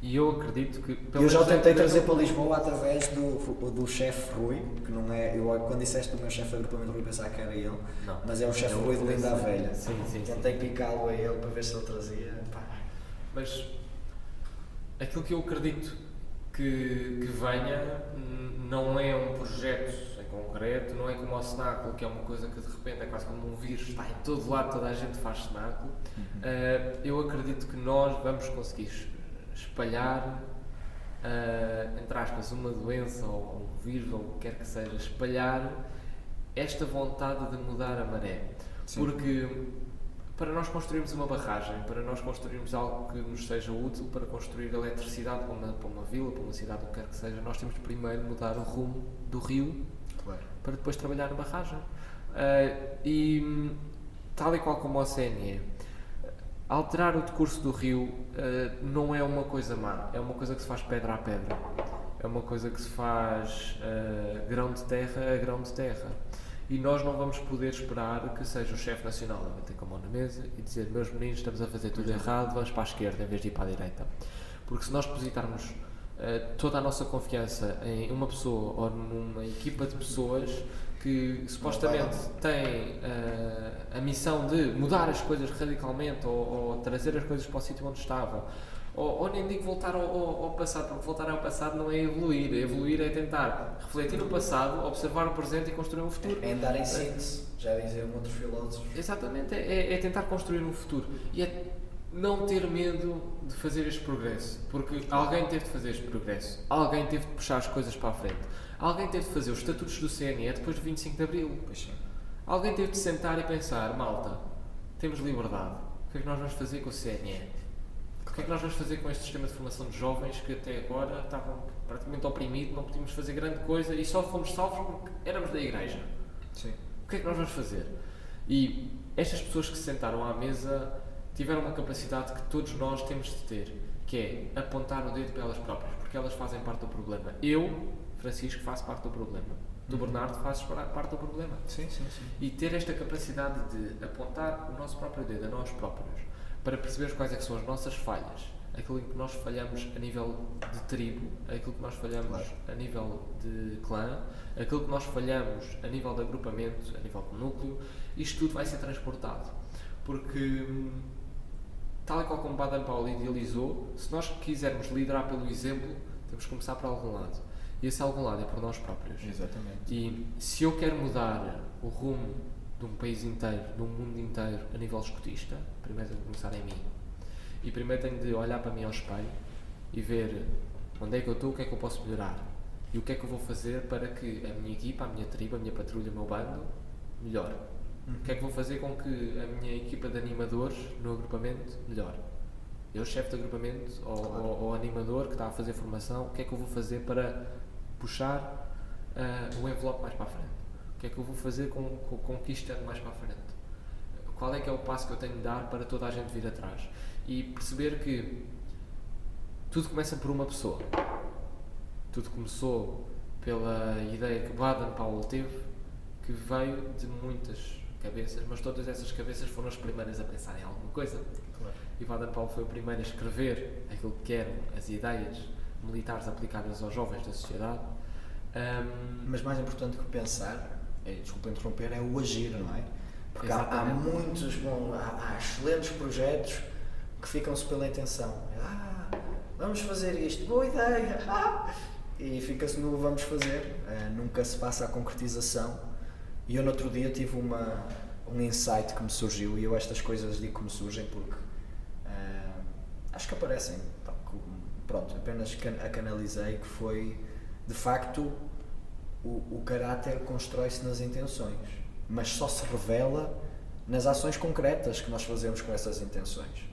E eu acredito que... Eu já o tentei trazer para Lisboa através do chefe Rui, que não é... Quando disseste o meu chefe de agrupamento Rui, pensava que era ele, não, mas é o chefe Rui de Linda a Velha. Sim. Tentei picá-lo a ele para ver se ele trazia. Mas aquilo que eu acredito que venha não é um projeto em concreto, não é como o cenáculo, que é uma coisa que de repente é quase como um vírus, está em todo lado, toda a gente faz cenáculo. Eu acredito que nós vamos conseguir espalhar, entre aspas, uma doença ou um vírus ou o que quer que seja, espalhar esta vontade de mudar a maré. Sim. Porque para nós construirmos uma barragem, para nós construirmos algo que nos seja útil para construir eletricidade para uma vila, para uma cidade, o que quer que seja, nós temos primeiro de mudar o rumo do rio, claro, para depois trabalhar a barragem. E tal e qual como o CNE, alterar o decurso do rio não é uma coisa má, é uma coisa que se faz pedra a pedra, é uma coisa que se faz grão de terra a grão de terra. E nós não vamos poder esperar que seja o chefe nacional a bater com a mão na mesa e dizer: meus meninos, estamos a fazer tudo errado, vamos para a esquerda em vez de ir para a direita. Porque se nós depositarmos toda a nossa confiança em uma pessoa ou numa equipa de pessoas que supostamente têm a missão de mudar as coisas radicalmente ou trazer as coisas para o sítio onde estavam, ou nem digo voltar ao passado, porque voltar ao passado não é evoluir é tentar refletir no passado, observar o presente e construir um futuro. É andar em síntese, já diziam outros filósofos. Exatamente, é tentar construir um futuro e é não ter medo de fazer este progresso, porque alguém teve de fazer este progresso, alguém teve de puxar as coisas para a frente, alguém teve de fazer os estatutos do CNE depois de 25 de Abril, alguém teve de sentar e pensar: malta, temos liberdade, o que é que nós vamos fazer com o CNE? O que é que nós vamos fazer com este sistema de formação de jovens que até agora estavam praticamente oprimidos, não podíamos fazer grande coisa e só fomos salvos porque éramos da igreja? Sim. O que é que nós vamos fazer? E estas pessoas que se sentaram à mesa tiveram uma capacidade que todos nós temos de ter, que é apontar o dedo para elas próprias, porque elas fazem parte do problema. Eu, Francisco, faço parte do problema. Tu, Bernardo, fazes parte do problema. Sim. E ter esta capacidade de apontar o nosso próprio dedo a nós próprios, para perceber quais é que são as nossas falhas, aquilo em que nós falhamos a nível de tribo, aquilo que nós falhamos a nível de clã, aquilo que nós falhamos a nível de agrupamento, a nível de núcleo, isto tudo vai ser transportado. Porque, tal e qual como Baden-Powell idealizou, se nós quisermos liderar pelo exemplo, temos que começar por algum lado. E esse algum lado é por nós próprios. Exatamente. E se eu quero mudar o rumo de um país inteiro, de um mundo inteiro, a nível escotista, primeiro tenho de começar em mim. E primeiro tenho de olhar para mim ao espelho e ver onde é que eu estou, o que é que eu posso melhorar. E o que é que eu vou fazer para que a minha equipa, a minha tribo, a minha patrulha, o meu bando, melhore. O que é que vou fazer com que a minha equipa de animadores no agrupamento melhore. Eu, chefe de agrupamento ou animador que está a fazer formação, o que é que eu vou fazer para puxar o envelope mais para a frente? O que é que eu vou fazer com que isto ande mais para a frente? Qual é que é o passo que eu tenho de dar para toda a gente vir atrás? E perceber que tudo começa por uma pessoa. Tudo começou pela ideia que Baden-Powell teve, que veio de muitas cabeças, mas todas essas cabeças foram as primeiras a pensar em alguma coisa. Claro. E Baden-Powell foi o primeiro a escrever aquilo que eram as ideias militares aplicadas aos jovens da sociedade. Mas mais importante que pensar, desculpa interromper, é o agir, não é? Porque há muitos, há excelentes projetos que ficam-se pela intenção. Vamos fazer isto, boa ideia! E fica-se no vamos fazer, nunca se passa a concretização. E eu no outro dia tive um insight que me surgiu, e eu estas coisas digo que me surgem porque acho que aparecem. Pronto, apenas a canalizei, que foi, de facto, o caráter constrói-se nas intenções, mas só se revela nas ações concretas que nós fazemos com essas intenções.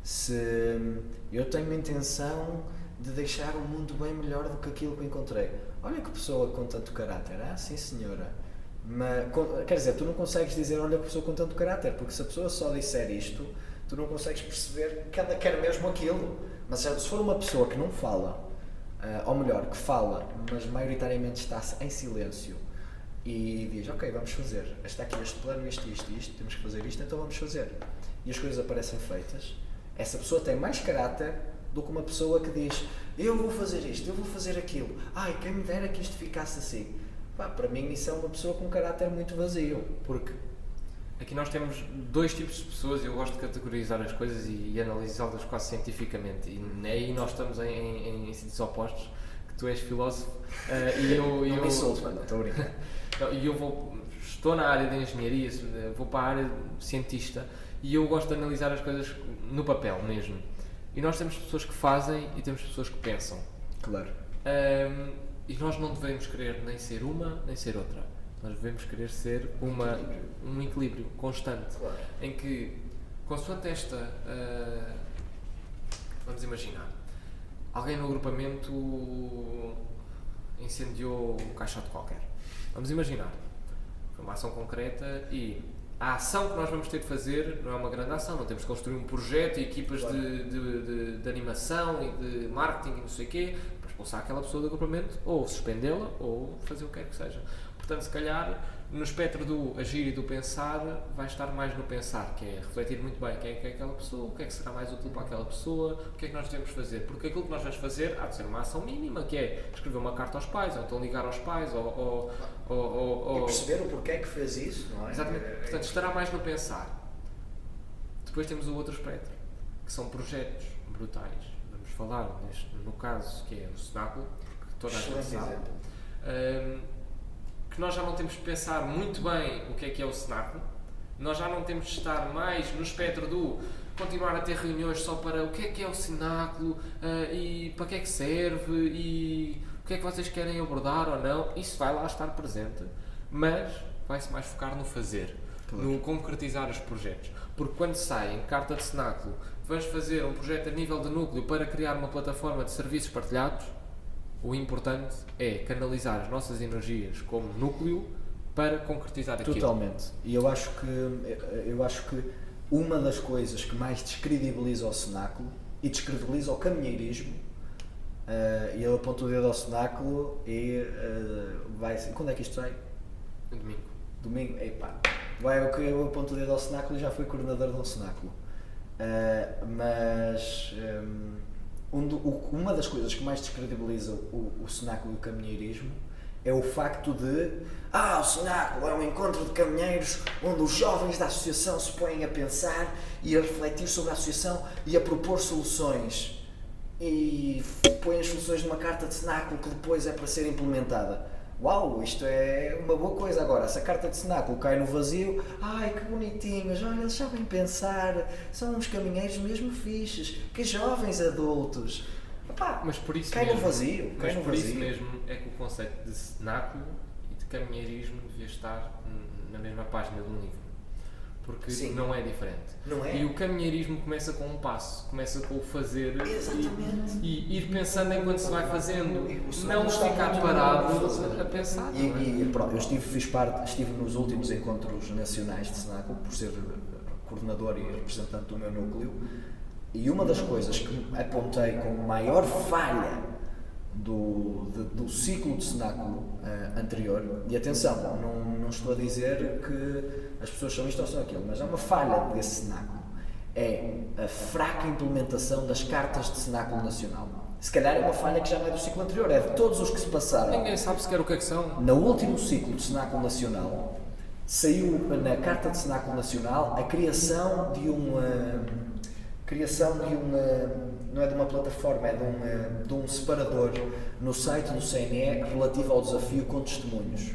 Se eu tenho a intenção de deixar o mundo bem melhor do que aquilo que encontrei, olha que pessoa com tanto caráter, sim senhora, mas, quer dizer, tu não consegues dizer olha que pessoa com tanto caráter, porque se a pessoa só disser isto, tu não consegues perceber que ela quer mesmo aquilo. Mas se for uma pessoa que não fala, ou melhor, que fala, mas maioritariamente está em silêncio e diz, ok, vamos fazer, está aqui este plano, isto, temos que fazer isto, então vamos fazer. E as coisas aparecem feitas. Essa pessoa tem mais caráter do que uma pessoa que diz, eu vou fazer isto, eu vou fazer aquilo, quem me dera que isto ficasse assim. Para mim isso é uma pessoa com um caráter muito vazio. Porque aqui nós temos dois tipos de pessoas e eu gosto de categorizar as coisas e analisá-las quase cientificamente. E aí nós estamos em sítios opostos, que tu és filósofo e eu... Não me insulto, não estou a brincar. E estou na área de engenharia, vou para a área de cientista e eu gosto de analisar as coisas no papel mesmo. E nós temos pessoas que fazem e temos pessoas que pensam. Claro. E nós não devemos querer nem ser uma, nem ser outra. Nós devemos querer ser um equilíbrio constante. Claro. Em que, consoante esta... vamos imaginar. Alguém no agrupamento incendiou um caixote qualquer. Vamos imaginar. Foi uma ação concreta e a ação que nós vamos ter de fazer não é uma grande ação. Não temos de construir um projeto e equipas claro. de animação e de marketing e não sei o quê para expulsar aquela pessoa do agrupamento ou suspendê-la ou fazer o que quer que seja. Portanto, se calhar, no espectro do agir e do pensar, vai estar mais no pensar, que é refletir muito bem quem é que é aquela pessoa, o que é que será mais útil para aquela pessoa, o que é que nós devemos fazer. Porque aquilo que nós vamos fazer há de ser uma ação mínima, que é escrever uma carta aos pais, ou então ligar aos pais, e perceber o porquê que fez isso, não é? Exatamente. Portanto, estará mais no pensar. Depois temos o outro espectro, que são projetos brutais. Vamos falar, no caso, que é o cenáculo, que toda a gente sabe. Que nós já não temos de pensar muito bem o que é o cenáculo, nós já não temos de estar mais no espectro do continuar a ter reuniões só para o que é o cenáculo e para que é que serve e o que é que vocês querem abordar ou não. Isso vai lá estar presente, mas vai-se mais focar no fazer, claro. No concretizar os projetos. Porque quando sai em carta de cenáculo, vamos fazer um projeto a nível de núcleo para criar uma plataforma de serviços partilhados, o importante é canalizar as nossas energias como núcleo para concretizar aquilo. Totalmente. E eu acho que uma das coisas que mais descredibiliza o cenáculo e descredibiliza o caminheirismo, e ele aponta o dedo ao cenáculo e vai... Quando é que isto sai? Domingo. Domingo? Epá, eu aponto o dedo ao cenáculo e já fui coordenador de um cenáculo. Uma das coisas que mais descredibiliza o cenáculo e o caminheirismo é o facto de o cenáculo é um encontro de caminheiros onde os jovens da associação se põem a pensar e a refletir sobre a associação e a propor soluções e põem as soluções numa carta de cenáculo que depois é para ser implementada. Uau, isto é uma boa coisa. Agora, se a carta de cenáculo cai no vazio, ai que bonitinhos, olha, eles sabem pensar, são uns caminheiros mesmo fixes, que jovens adultos. Epá, mas por isso cai mesmo, no vazio. Mas por isso mesmo é que o conceito de cenáculo e de caminheirismo devia estar na mesma página de um livro. Porque Sim. não é diferente. Não é? E o caminheirismo começa com um passo, começa com o fazer e ir pensando enquanto se vai fazendo, não ficar parado a pensar. E pronto, eu estive nos últimos encontros nacionais de cenáculo, por ser coordenador e representante do meu núcleo, e uma das coisas que apontei como maior falha do ciclo de cenáculo anterior, e atenção, não estou a dizer que as pessoas são isto ou são aquilo, mas é uma falha desse cenáculo, é a fraca implementação das cartas de cenáculo nacional. Se calhar é uma falha que já não é do ciclo anterior, é de todos os que se passaram. Ninguém sabe sequer o que é que são. No último ciclo de cenáculo nacional, saiu na carta de cenáculo nacional a criação de não é de uma plataforma, é de um separador no site do CNE relativo ao desafio com testemunhos.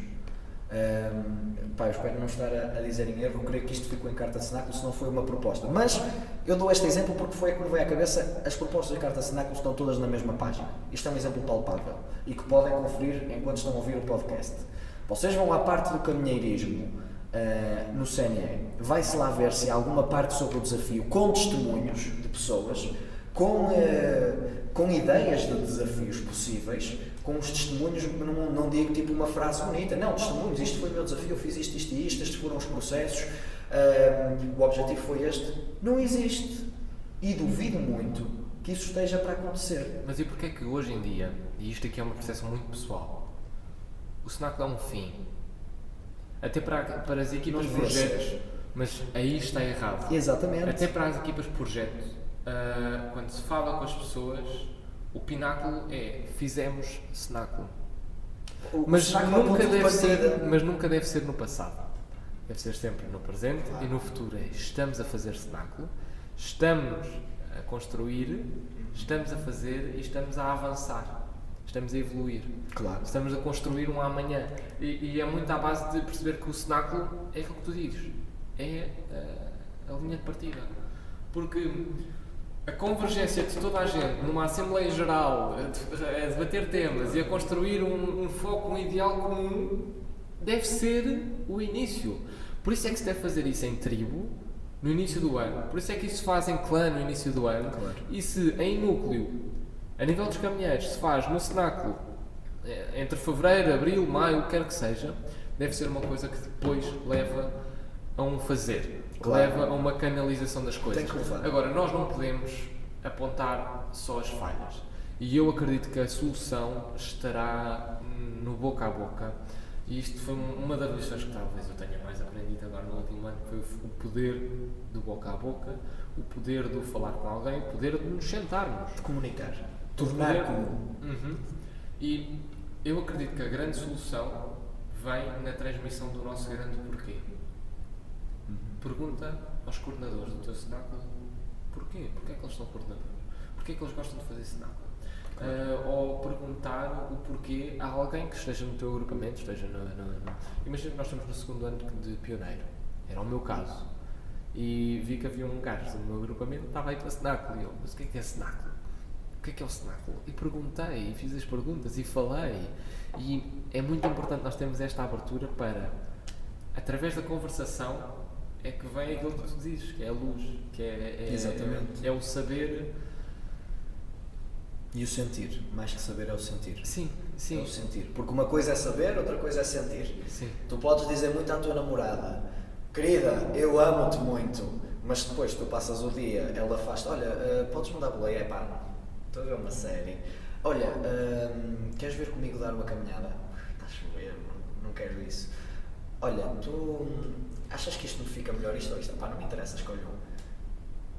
Eu espero não estar a dizer em erro, creio que isto ficou em carta de cenáculo, se não foi uma proposta. Mas eu dou este exemplo porque foi a que me veio à cabeça, as propostas da carta de cenáculo estão todas na mesma página. Isto é um exemplo palpável e que podem conferir enquanto estão a ouvir o podcast. Vocês vão à parte do caminheirismo no CNE, vai-se lá ver se há alguma parte sobre o desafio com testemunhos de pessoas, com ideias de desafios possíveis, com os testemunhos, não digo tipo uma frase bonita, não, testemunhos, isto foi o meu desafio, eu fiz isto e isto, estes foram os processos, o objetivo foi este. Não existe. E duvido muito que isso esteja para acontecer. Mas e porquê é que hoje em dia, e isto aqui é uma percepção muito pessoal, o cenáculo é um fim? Até para as equipas de projetos, mas aí está errado. Exatamente. Até para as equipas de projeto, quando se fala com as pessoas, o pináculo é fizemos cenáculo. Mas nunca deve ser no passado. Deve ser sempre no presente e no futuro. Estamos a fazer cenáculo, estamos a construir, estamos a fazer e estamos a avançar. Estamos a evoluir. Claro. Estamos a construir um amanhã. E é muito à base de perceber que o cenáculo é aquilo que tu dizes. É a linha de partida. Porque a convergência de toda a gente numa Assembleia Geral, a debater temas e a construir um foco, um ideal comum, deve ser o início. Por isso é que se deve fazer isso em tribo, no início do ano. Por isso é que isso se faz em clã no início do ano. Claro. E se em núcleo, a nível dos caminheiros, se faz no cenáculo entre fevereiro, abril, maio, o que quer que seja, deve ser uma coisa que depois leva a um fazer, claro, leva a uma canalização das coisas. Tem que levar. Agora, nós não podemos apontar só as falhas. E eu acredito que a solução estará no boca a boca. E isto foi uma das lições que talvez eu tenha mais aprendido agora no último ano, foi o poder do boca a boca, o poder do falar com alguém, o poder de nos sentarmos. De comunicar. Tornar comum. E eu acredito que a grande solução vem na transmissão do nosso grande porquê. Pergunta aos coordenadores do teu cenáculo porquê? Porquê é que eles são coordenadores? Porquê é que eles gostam de fazer cenáculo? Ou perguntar o porquê a alguém que esteja no teu agrupamento, esteja Imagina que nós estamos no segundo ano de pioneiro, era o meu caso, e vi que havia um gajo no meu agrupamento que estava aí para cenáculo, e eu, mas o que é cenáculo? O que é o cenáculo? E perguntei, e fiz as perguntas, e falei, e é muito importante nós termos esta abertura para, através da conversação, é que vem aquilo que tu dizes, que é a luz, que Exatamente. é o saber E o sentir, mais que saber é o sentir. Sim, sim. É o sentir. Porque uma coisa é saber, outra coisa é sentir. Sim. Tu podes dizer muito à tua namorada: querida, eu amo-te muito, mas depois tu passas o dia, ela faz-te: olha, podes mudar a boleia? Pá, estou a ver uma série. Olha, queres vir comigo dar uma caminhada? Está a chover, não quero isso. Olha, tu achas que isto me fica melhor, isto ou isto? Pá, não me interessa, escolhe um.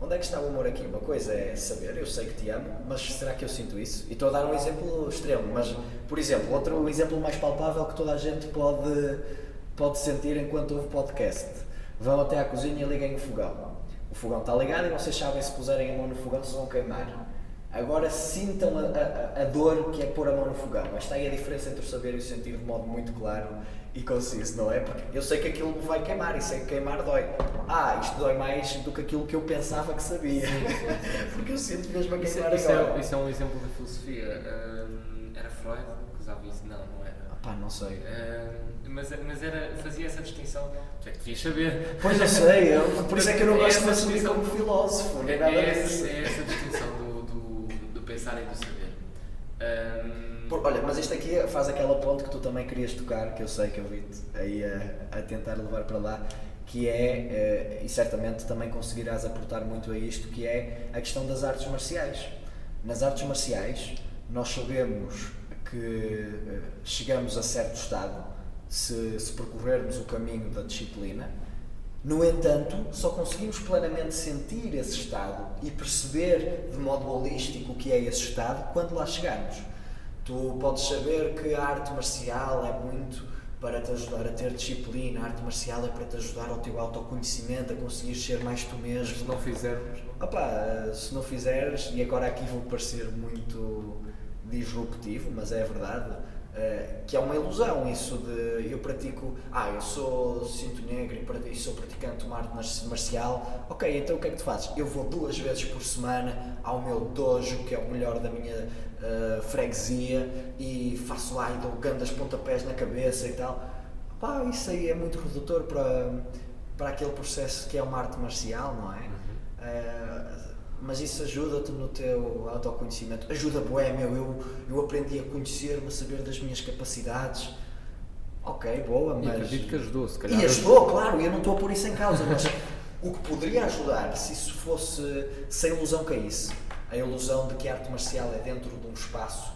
Onde é que está o amor aqui? Uma coisa é saber, eu sei que te amo, mas será que eu sinto isso? E estou a dar um exemplo extremo, mas, por exemplo, outro exemplo mais palpável que toda a gente pode sentir enquanto ouve podcast. Vão até à cozinha e liguem o fogão. O fogão está ligado e vocês sabem, se puserem a mão no fogão, se vão queimar. Agora sintam a dor que é pôr a mão no fogão. Esta aí é a diferença entre o saber e o sentir de modo muito claro e conciso, não é? Porque eu sei que aquilo me vai queimar e sei que queimar dói. Isto dói mais do que aquilo que eu pensava que sabia. Porque eu sinto mesmo a queimar agora. Isso é um exemplo da filosofia. Era Freud que usava isso? Não era. Não sei. Mas fazia essa distinção. Tu é que devias saber. Pois eu sei, por isso é que eu não gosto de me assumir como filósofo. É essa distinção do pensar e do saber. Olha, mas isto aqui faz aquela ponte que tu também querias tocar, que eu sei que eu vi-te aí a tentar levar para lá, que é, e certamente também conseguirás aportar muito a isto, que é a questão das artes marciais. Nas artes marciais, nós sabemos que chegamos a certo estado se percorrermos o caminho da disciplina. No entanto, só conseguimos plenamente sentir esse estado e perceber de modo holístico o que é esse estado quando lá chegarmos. Tu podes saber que a arte marcial é muito para te ajudar a ter disciplina, a arte marcial é para te ajudar ao teu autoconhecimento, a conseguir ser mais tu mesmo. Se não fizermos... Se não fizeres, e agora aqui vou parecer muito disruptivo, mas é verdade, que é uma ilusão isso de eu pratico, eu sou cinto negro e sou praticante de uma arte marcial. Ok, então o que é que tu fazes? Eu vou 2 vezes por semana ao meu dojo, que é o melhor da minha freguesia, e faço lá e dou grandes pontapés na cabeça e tal. Isso aí é muito redutor para aquele processo que é uma arte marcial, não é? Mas isso ajuda-te no teu autoconhecimento, ajuda bué, eu aprendi a conhecer-me, a saber das minhas capacidades. Ok, boa, mas... E acredito que ajudou, se calhar. E ajudou, claro, eu não estou a pôr isso em causa, mas o que poderia ajudar, se isso fosse, se a ilusão caísse, a ilusão de que a arte marcial é dentro de um espaço,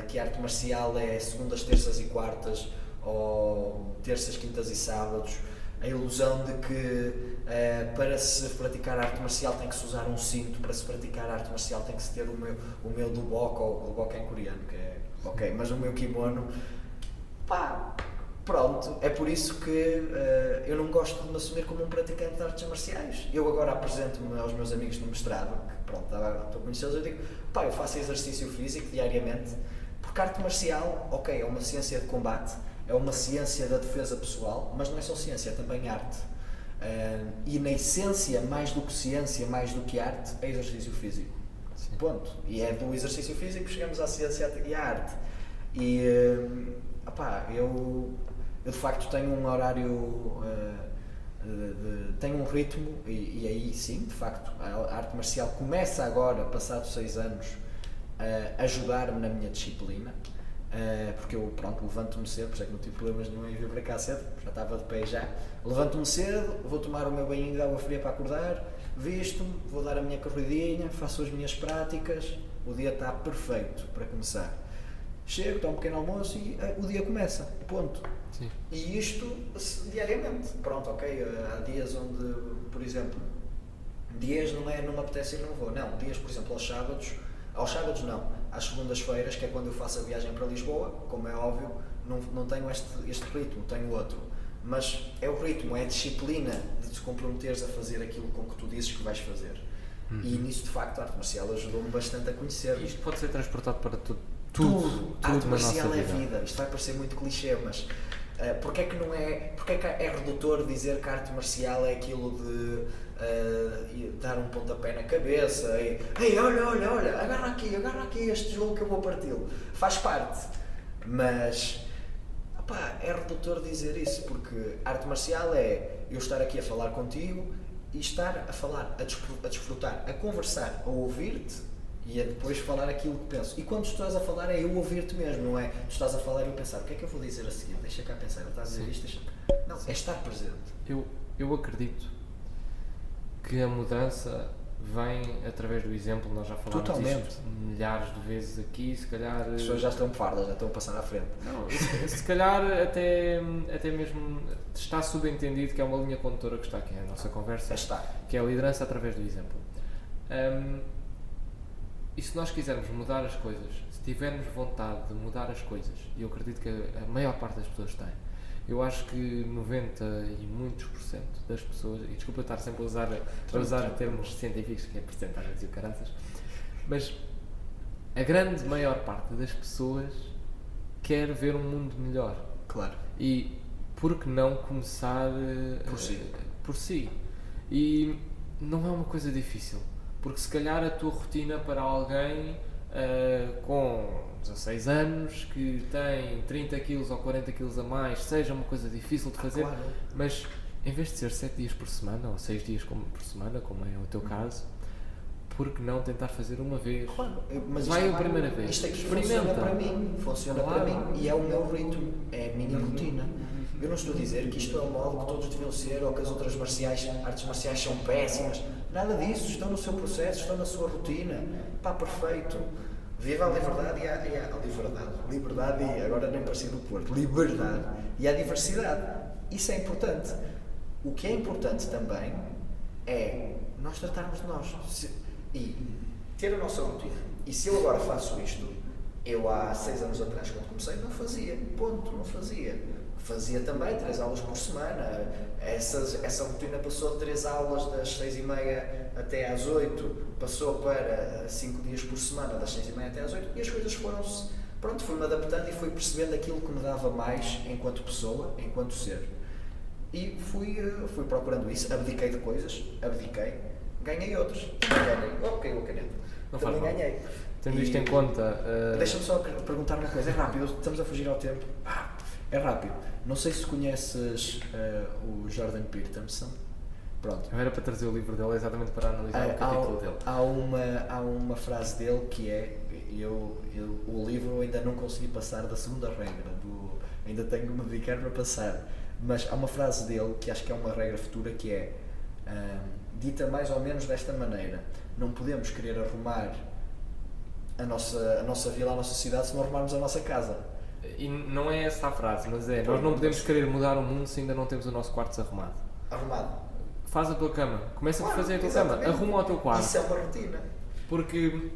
que a arte marcial é segundas, terças e quartas, ou terças, quintas e sábados, a ilusão de que para se praticar arte marcial tem que se usar um cinto, para se praticar arte marcial tem que se ter o meu dubok, ou dubok em coreano, que é ok, mas o meu kimono, pronto, é por isso que eu não gosto de me assumir como um praticante de artes marciais. Eu agora apresento-me aos meus amigos no mestrado, que pronto, estou a conhecê-los, eu digo, eu faço exercício físico diariamente, porque arte marcial, ok, é uma ciência de combate, é uma ciência da defesa pessoal, mas não é só ciência, é também arte. E na essência, mais do que ciência, mais do que arte, é exercício físico. Sim. Ponto. E é do exercício físico que chegamos à ciência e à arte. E eu de facto tenho um horário, tenho um ritmo, e aí sim, de facto, a arte marcial começa agora, passados 6 anos, a ajudar-me na minha disciplina. Porque eu, levanto-me cedo, por isso é que não tive problemas nenhum em vir para cá cedo, já estava de pé já. Levanto-me cedo, vou tomar o meu banho de água fria para acordar, visto-me, vou dar a minha corridinha, faço as minhas práticas, o dia está perfeito para começar. Chego, tomo um pequeno almoço e o dia começa, ponto. Sim. E isto diariamente, há dias onde, por exemplo, dias não me apetece e não vou, não, dias, por exemplo, aos sábados não, às segundas-feiras, que é quando eu faço a viagem para Lisboa, como é óbvio, não tenho este ritmo, tenho outro. Mas é o ritmo, é a disciplina de te comprometeres a fazer aquilo com que tu dizes que vais fazer. E nisso, de facto, a arte marcial ajudou-me bastante a conhecer. Isto pode ser transportado para tudo a arte marcial é vida. Isto vai parecer muito clichê, mas porque é que é redutor dizer que a arte marcial é aquilo de dar um pontapé na cabeça e olha, agarra aqui este jogo que eu vou parti-lo. Faz parte, mas é redutor dizer isso, porque arte marcial é eu estar aqui a falar contigo e estar a falar, a desfrutar, a conversar, a ouvir-te E é depois falar aquilo que penso. E quando tu estás a falar é eu ouvir-te mesmo, não é? Tu estás a falar e eu pensar, o que é que eu vou dizer a seguir? Deixa cá pensar, ele está a dizer isto, deixa cá. Não, é estar presente. Eu acredito que a mudança vem através do exemplo, nós já falámos disto milhares de vezes aqui, se calhar... As pessoas já estão fardas, já estão a passar à frente. Não, se calhar até mesmo está subentendido que é uma linha condutora que está aqui na nossa conversa, que é a liderança através do exemplo. E se nós quisermos mudar as coisas, se tivermos vontade de mudar as coisas, e eu acredito que a maior parte das pessoas tem, eu acho que 90 e muitos por cento das pessoas, e desculpa estar sempre a usar termos científicos, que é porcentagens e o caraças, mas a grande maior parte das pessoas quer ver um mundo melhor. Claro. E por que não começar por si? E não é uma coisa difícil, porque se calhar a tua rotina para alguém com 16 anos, que tem 30 kg ou 40 kg a mais, seja uma coisa difícil de fazer, claro. Mas em vez de ser 7 dias por semana, ou 6 dias por semana, como é o teu caso, por que não tentar fazer uma vez? Claro, mas vai a primeira vez. Isto aqui funciona para mim e é o meu ritmo, é a minha rotina. Eu não estou a dizer que isto é o modo que todos deviam ser ou que as outras artes marciais são péssimas. Nada disso, estão no seu processo, estão na sua rotina. Pá, perfeito. Viva a liberdade e a liberdade. Liberdade e, agora nem parecia do Porto, liberdade e a diversidade. Isso é importante. O que é importante também é nós tratarmos de nós e ter a nossa rotina. E se eu agora faço isto, eu há 6 anos atrás, quando comecei, não fazia. Ponto, não fazia. Fazia também 3 aulas por semana. Essa rotina passou de 3 aulas das 6h30 até às 8, passou para 5 dias por semana, das 6h30 até às 8, e as coisas foram-se... Pronto, fui-me adaptando e fui percebendo aquilo que me dava mais enquanto pessoa, enquanto ser. E fui procurando isso, abdiquei de coisas, ganhei outras, caiu a caneta. Também ganhei. Tendo isto em conta... Deixa-me só perguntar uma coisa, é rápido, estamos a fugir ao tempo. É rápido. Não sei se conheces o Jordan Peterson. Pronto. Eu era para trazer o livro dele exatamente para analisar o capítulo dele. Há uma frase dele que é... o livro ainda não consegui passar da segunda regra. Ainda tenho que me dedicar para passar. Mas há uma frase dele que acho que é uma regra futura que é dita mais ou menos desta maneira: não podemos querer arrumar a nossa vila, a nossa cidade, se não arrumarmos a nossa casa. E não é essa a frase, mas é: nós não podemos querer mudar o mundo se ainda não temos o nosso quarto desarrumado. Faz a tua cama, começa por fazer a tua cama, arruma o teu quarto. Isso é uma rotina. Porque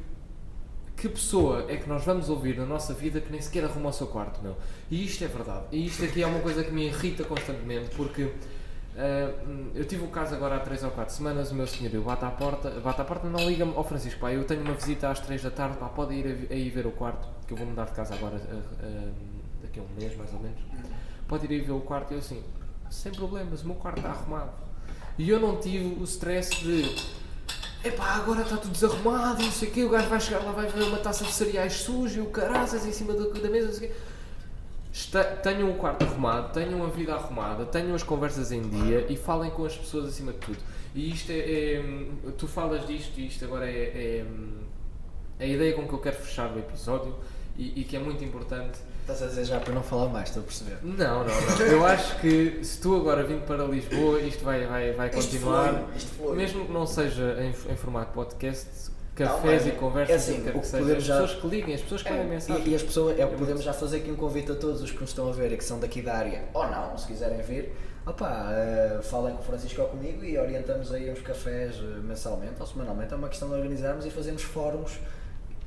que pessoa é que nós vamos ouvir na nossa vida que nem sequer arruma o seu quarto, meu? E isto é verdade. E isto aqui é uma coisa que me irrita constantemente, porque eu tive o caso agora há 3 ou 4 semanas, o meu senhorio bate à porta, não liga-me, ó Francisco, pá, eu tenho uma visita às 3 da tarde, pá, pode ir aí ver o quarto, que eu vou mudar de casa agora daqui a um mês mais ou menos, pode ir aí ver o quarto, e eu assim, sem problemas, o meu quarto está arrumado. E eu não tive o stress de epá, agora está tudo desarrumado e não sei o quê, o gajo vai chegar lá, vai ver uma taça de cereais suja e o caraças em cima da mesa, não sei o quê. Tenham o quarto arrumado, tenham a vida arrumada, tenham as conversas em dia e falem com as pessoas acima de tudo. E isto tu falas disto e isto agora é a ideia com que eu quero fechar o episódio e que é muito importante. Estás a dizer já para não falar mais, estou a perceber. Não. Eu acho que se tu agora vindo para Lisboa, isto vai continuar. Isto flui. Mesmo que não seja em formato podcast, cafés e conversas, assim, que seja. As pessoas que liguem, as pessoas que mandem mensagem. E as pessoas, podemos já fazer aqui um convite a todos os que nos estão a ver e que são daqui da área, ou não, se quiserem vir, falem com o Francisco ou comigo e orientamos aí uns cafés mensalmente ou semanalmente. É uma questão de organizarmos e fazermos fóruns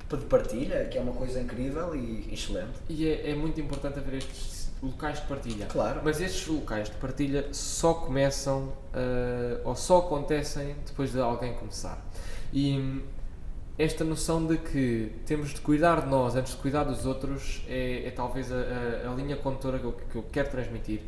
de partilha, que é uma coisa incrível e excelente. E é muito importante haver estes locais de partilha. Claro. Mas estes locais de partilha só começam ou só acontecem depois de alguém começar. E esta noção de que temos de cuidar de nós antes de cuidar dos outros é talvez a linha condutora que eu quero transmitir.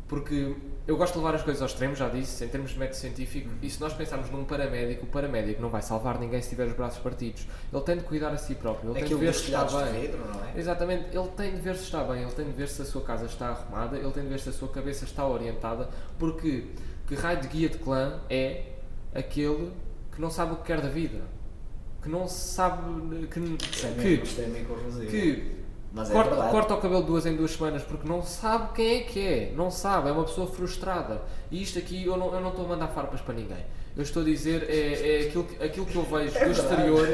Porque eu gosto de levar as coisas ao extremo, já disse, em termos de método científico, e se nós pensarmos num paramédico, o paramédico não vai salvar ninguém se tiver os braços partidos. Ele tem de cuidar a si próprio, ele tem de ver se está bem. Vidro, não é? Exatamente, ele tem de ver se está bem, ele tem de ver se a sua casa está arrumada, ele tem de ver se a sua cabeça está orientada, porque que raio de guia de clã é aquele que não sabe o que quer da vida? que não sabe, que Mas é corta o cabelo 2 em 2 semanas porque não sabe quem é, não sabe, é uma pessoa frustrada. E isto aqui eu não estou a mandar farpas para ninguém. Eu estou a dizer, aquilo que eu vejo do exterior,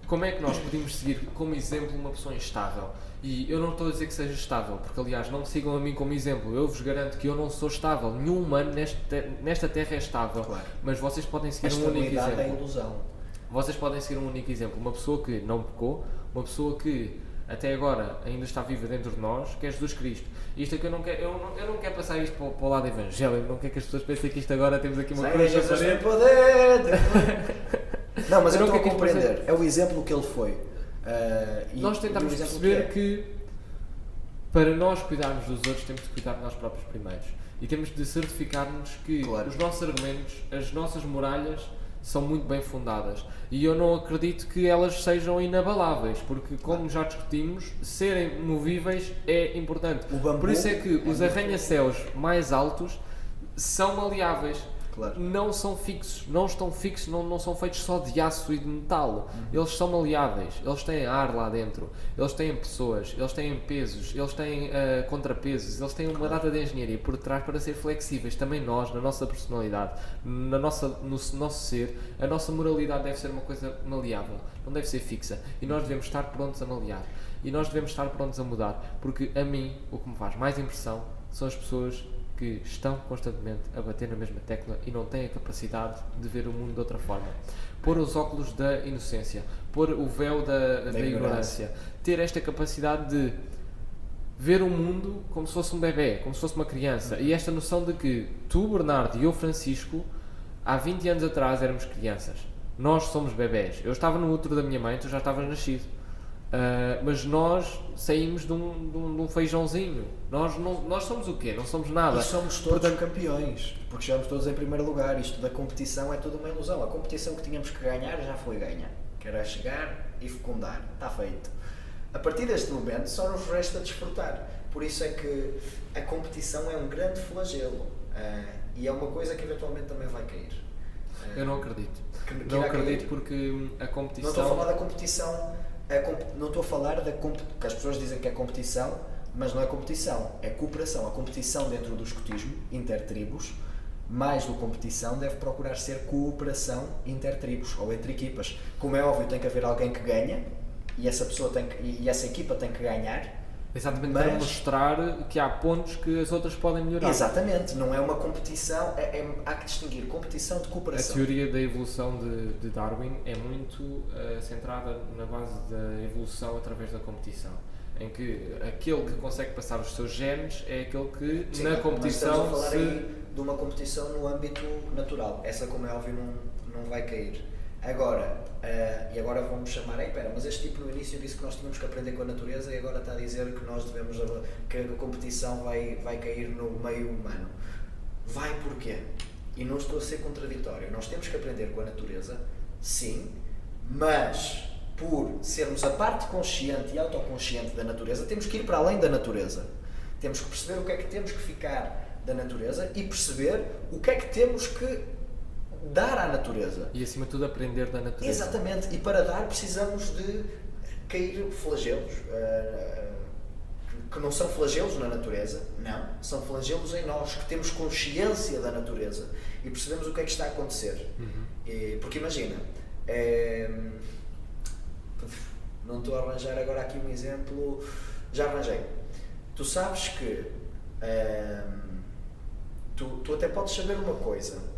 como é que nós podemos seguir como exemplo uma pessoa instável. E eu não estou a dizer que seja estável, porque aliás não me sigam a mim como exemplo, eu vos garanto que eu não sou estável, nenhum humano nesta terra é estável, claro. Mas vocês podem seguir um único exemplo. É ilusão. Vocês podem seguir um único exemplo, uma pessoa que não pecou, uma pessoa que até agora ainda está viva dentro de nós, que é Jesus Cristo. Isto é que eu não quero passar isto para o lado evangélico, não quero que as pessoas pensem que isto agora temos aqui uma coisa Jesus tem poder! Não, mas eu estou a compreender, é o exemplo que ele foi. Nós tentamos perceber que para nós cuidarmos dos outros temos de cuidar de nós próprios primeiros e temos de certificar-nos que os nossos argumentos, as nossas muralhas são muito bem fundadas e eu não acredito que elas sejam inabaláveis, porque como já discutimos, serem movíveis é importante. Por isso é que os arranha-céus mais altos são maleáveis. Claro. Não são fixos, não estão fixos, não são feitos só de aço e de metal. Eles são maleáveis, eles têm ar lá dentro, eles têm pessoas, eles têm pesos, eles têm contrapesos, eles têm uma data de engenharia por trás para ser flexíveis. Também nós, na nossa personalidade, no nosso ser, a nossa moralidade deve ser uma coisa maleável, não deve ser fixa. E nós devemos estar prontos a malear. E nós devemos estar prontos a mudar, porque a mim, o que me faz mais impressão são as pessoas que estão constantemente a bater na mesma tecla e não têm a capacidade de ver o mundo de outra forma. Pôr os óculos da inocência, pôr o véu da ignorância, ter esta capacidade de ver o mundo como se fosse um bebê, como se fosse uma criança, e esta noção de que tu, Bernardo, e eu, Francisco, há 20 anos atrás éramos crianças. Nós somos bebés. Eu estava no útero da minha mãe, tu já estavas nascido. Mas nós saímos de um feijãozinho. Nós somos o quê? Não somos nada. E somos todos campeões, porque chegamos todos em primeiro lugar. Isto da competição é tudo uma ilusão. A competição que tínhamos que ganhar já foi ganha. Que era chegar e fecundar. Está feito. A partir deste momento só nos resta desfrutar. Por isso é que a competição é um grande flagelo. E é uma coisa que eventualmente também vai cair. Eu não acredito. Não acredito porque a competição... Não estou a falar da competição... Não estou a falar que as pessoas dizem que é competição, mas não é competição, é cooperação. A competição dentro do escotismo, intertribos, mais do que competição, deve procurar ser cooperação intertribos ou entre equipas. Como é óbvio, tem que haver alguém que ganha e essa pessoa e essa equipa tem que ganhar. Exatamente, para mostrar que há pontos que as outras podem melhorar. Exatamente, não é uma competição, há que distinguir competição de cooperação. A teoria da evolução de Darwin é muito centrada na base da evolução através da competição, em que aquele que consegue passar os seus genes é aquele que na competição... Mas estamos a falar aí de uma competição no âmbito natural, essa, como é óbvio, não vai cair. Agora, e agora vamos chamar, mas este tipo no início disse que nós tínhamos que aprender com a natureza e agora está a dizer que nós devemos, que a competição vai cair no meio humano. Vai porquê? E não estou a ser contraditório, nós temos que aprender com a natureza, sim, mas por sermos a parte consciente e autoconsciente da natureza, temos que ir para além da natureza. Temos que perceber o que é que temos que ficar da natureza e perceber o que é que temos que dar à natureza. E acima de tudo aprender da natureza. Exatamente, e para dar precisamos de cair flagelos, que não são flagelos na natureza, não, são flagelos em nós, que temos consciência da natureza e percebemos o que é que está a acontecer. Porque imagina, não estou a arranjar agora aqui um exemplo, já arranjei. Tu sabes que tu até podes saber uma coisa,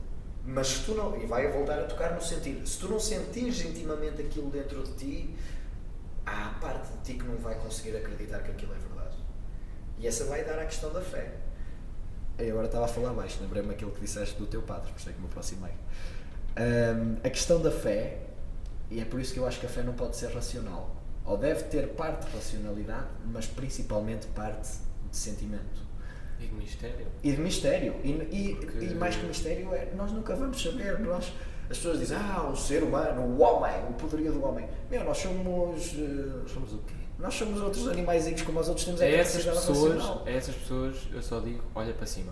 mas se tu não, e vai voltar a tocar no sentido, se tu não sentires intimamente aquilo dentro de ti, há parte de ti que não vai conseguir acreditar que aquilo é verdade. E essa vai dar à questão da fé. Eu agora estava a falar baixo, lembrei-me aquilo que disseste do teu padre, por isso é que me aproximei. A questão da fé, e é por isso que eu acho que a fé não pode ser racional. Ou deve ter parte de racionalidade, mas principalmente parte de sentimento. E de mistério. E de mistério. E mais que mistério nós nunca vamos saber. As pessoas dizem, o ser humano, o homem, o poderio do homem. Nós somos... somos o quê? Nós somos outros animaizinhos como os outros temos a essas pessoas eu só digo, olha para cima.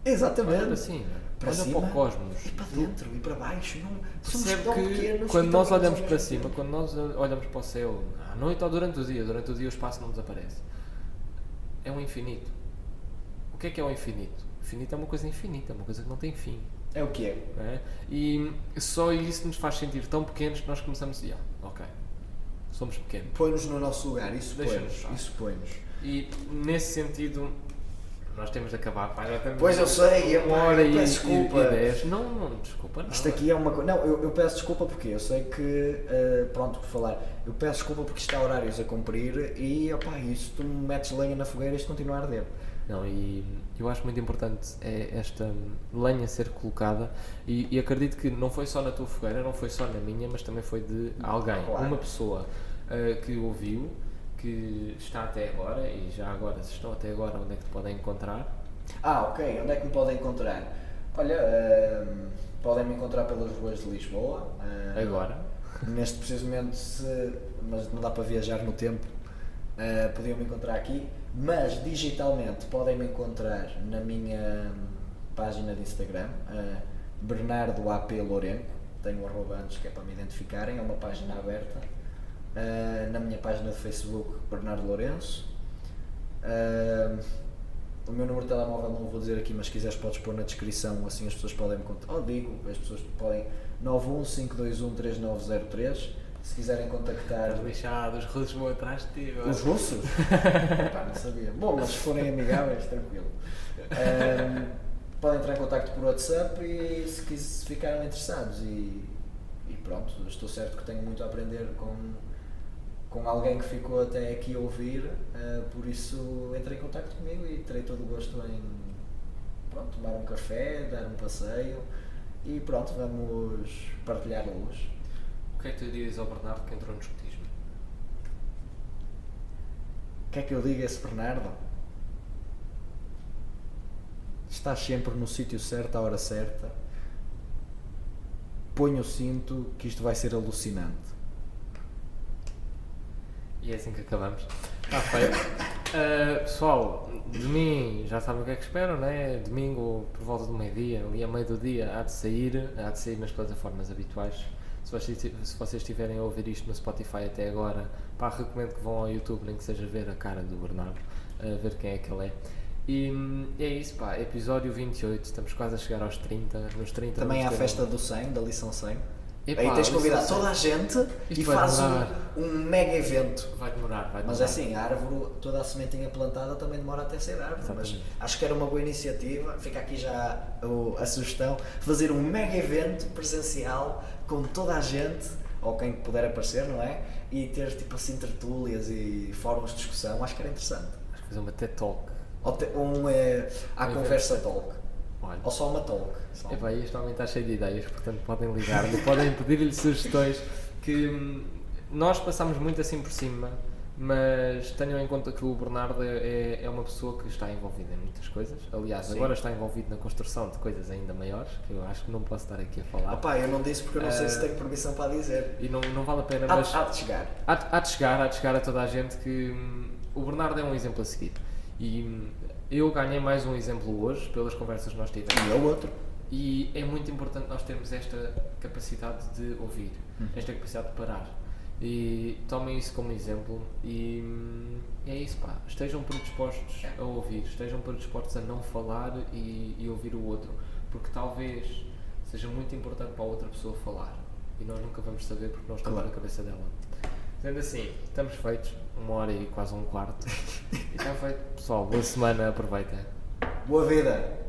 Exatamente. Olha para cima. para olha cima para o cosmos. e para dentro e para baixo. Não, somos Percebe tão que pequenos quando e tão nós olhamos grandes ao para mesmo cima, tempo. quando nós olhamos para o céu, à noite ou durante o dia o espaço não desaparece. É um infinito. O que é o infinito? O infinito é uma coisa infinita, é uma coisa que não tem fim. É o que é. Não é? E só isso nos faz sentir tão pequenos que nós começamos a dizer, ok, somos pequenos. Põe-nos no nosso lugar, isso Deixa-nos põe-nos. estar. Isso põe-nos. E nesse sentido, nós temos de acabar. Pá, já estamos Pois eu sei, uma hora eu e peço desculpa. 10. Não, desculpa, não. Isto aqui é uma coisa. Não, eu peço desculpa porque eu sei que. Pronto, por falar. Eu peço desculpa porque isto há horários a cumprir e, opá, isso tu me metes lenha na fogueira e isto continua a arder. Não, e eu acho muito importante esta lenha ser colocada e acredito que não foi só na tua fogueira, não foi só na minha, mas também foi de alguém, Claro. uma pessoa que ouviu, que está até agora e já agora, se estão até agora, onde é que te podem encontrar? Ok, onde é que me podem encontrar? Olha, podem me encontrar pelas ruas de Lisboa. Agora? Neste preciso momento, mas não dá para viajar no tempo, podiam me encontrar aqui, mas digitalmente podem me encontrar na minha página de Instagram, Bernardo AP Lourenco, tenho o arroba antes que é para me identificarem, é uma página aberta, na minha página de Facebook, Bernardo Lourenço. O meu número de telemóvel não vou dizer aqui, mas se quiseres podes pôr na descrição, assim as pessoas podem me contar. Digo, as pessoas podem 915213903. Se quiserem contactar. Estás lixado, os russos vão atrás de ti agora. Os russos? Epá, não sabia. Bom, mas se forem amigáveis, tranquilo. Podem entrar em contacto por WhatsApp e se ficarem interessados. E pronto, estou certo que tenho muito a aprender com alguém que ficou até aqui a ouvir, por isso entrei em contacto comigo e terei todo o gosto em tomar um café, dar um passeio e pronto, vamos partilhar a luz. O que é que tu dizes ao Bernardo que entrou no escotismo? O que é que eu digo a esse Bernardo? Estás sempre no sítio certo, à hora certa. Ponha o cinto que isto vai ser alucinante. E é assim que acabamos. Está feito. Pessoal, de mim já sabem o que é que esperam, né? Domingo por volta do meio-dia, ali a meio do dia, há de sair nas plataformas habituais. Se vocês estiverem a ouvir isto no Spotify até agora, pá, recomendo que vão ao YouTube, nem que seja ver a cara do Bernardo, ver quem é que ele é. E é isso, pá, episódio 28, estamos quase a chegar aos 30, nos 30 Também há a vamos ter festa do 100, da lição 100. Epá, Aí tens de convidar lição toda a gente Isto e vai faz demorar. um mega evento. Vai demorar. Mas é assim, a árvore, toda a sementinha plantada também demora até ser árvore. Exatamente. Mas acho que era uma boa iniciativa, fica aqui já a sugestão, fazer um mega evento presencial com toda a gente, ou quem puder aparecer, não é? E ter tipo assim tertúlias e fóruns de discussão, acho que era interessante. Acho que fazer uma TED Talk. Ou a conversa talk. Olha. Ou só uma talk. Epá, este homem está cheio de ideias, portanto podem ligar-lhe, podem pedir-lhe sugestões que nós passamos muito assim por cima, mas tenham em conta que o Bernardo é uma pessoa que está envolvida em muitas coisas. Aliás, Sim. agora está envolvido na construção de coisas ainda maiores, que eu acho que não posso estar aqui a falar. Opá, eu não disse porque eu não sei se tenho permissão para dizer. E não vale a pena, mas Há de chegar. há de chegar a toda a gente que o Bernardo é um exemplo a seguir. E eu ganhei mais um exemplo hoje, pelas conversas que nós tivemos. E o outro. E é muito importante nós termos esta capacidade de ouvir, esta capacidade de parar. E tomem isso como exemplo e é isso, pá. Estejam predispostos a ouvir, estejam predispostos a não falar e ouvir o outro, porque talvez seja muito importante para a outra pessoa falar e nós nunca vamos saber porque nós estamos na cabeça dela. Sendo assim, estamos feitos, 1h e quase um quarto. E está feito. Pessoal, boa semana, aproveitem. Boa vida!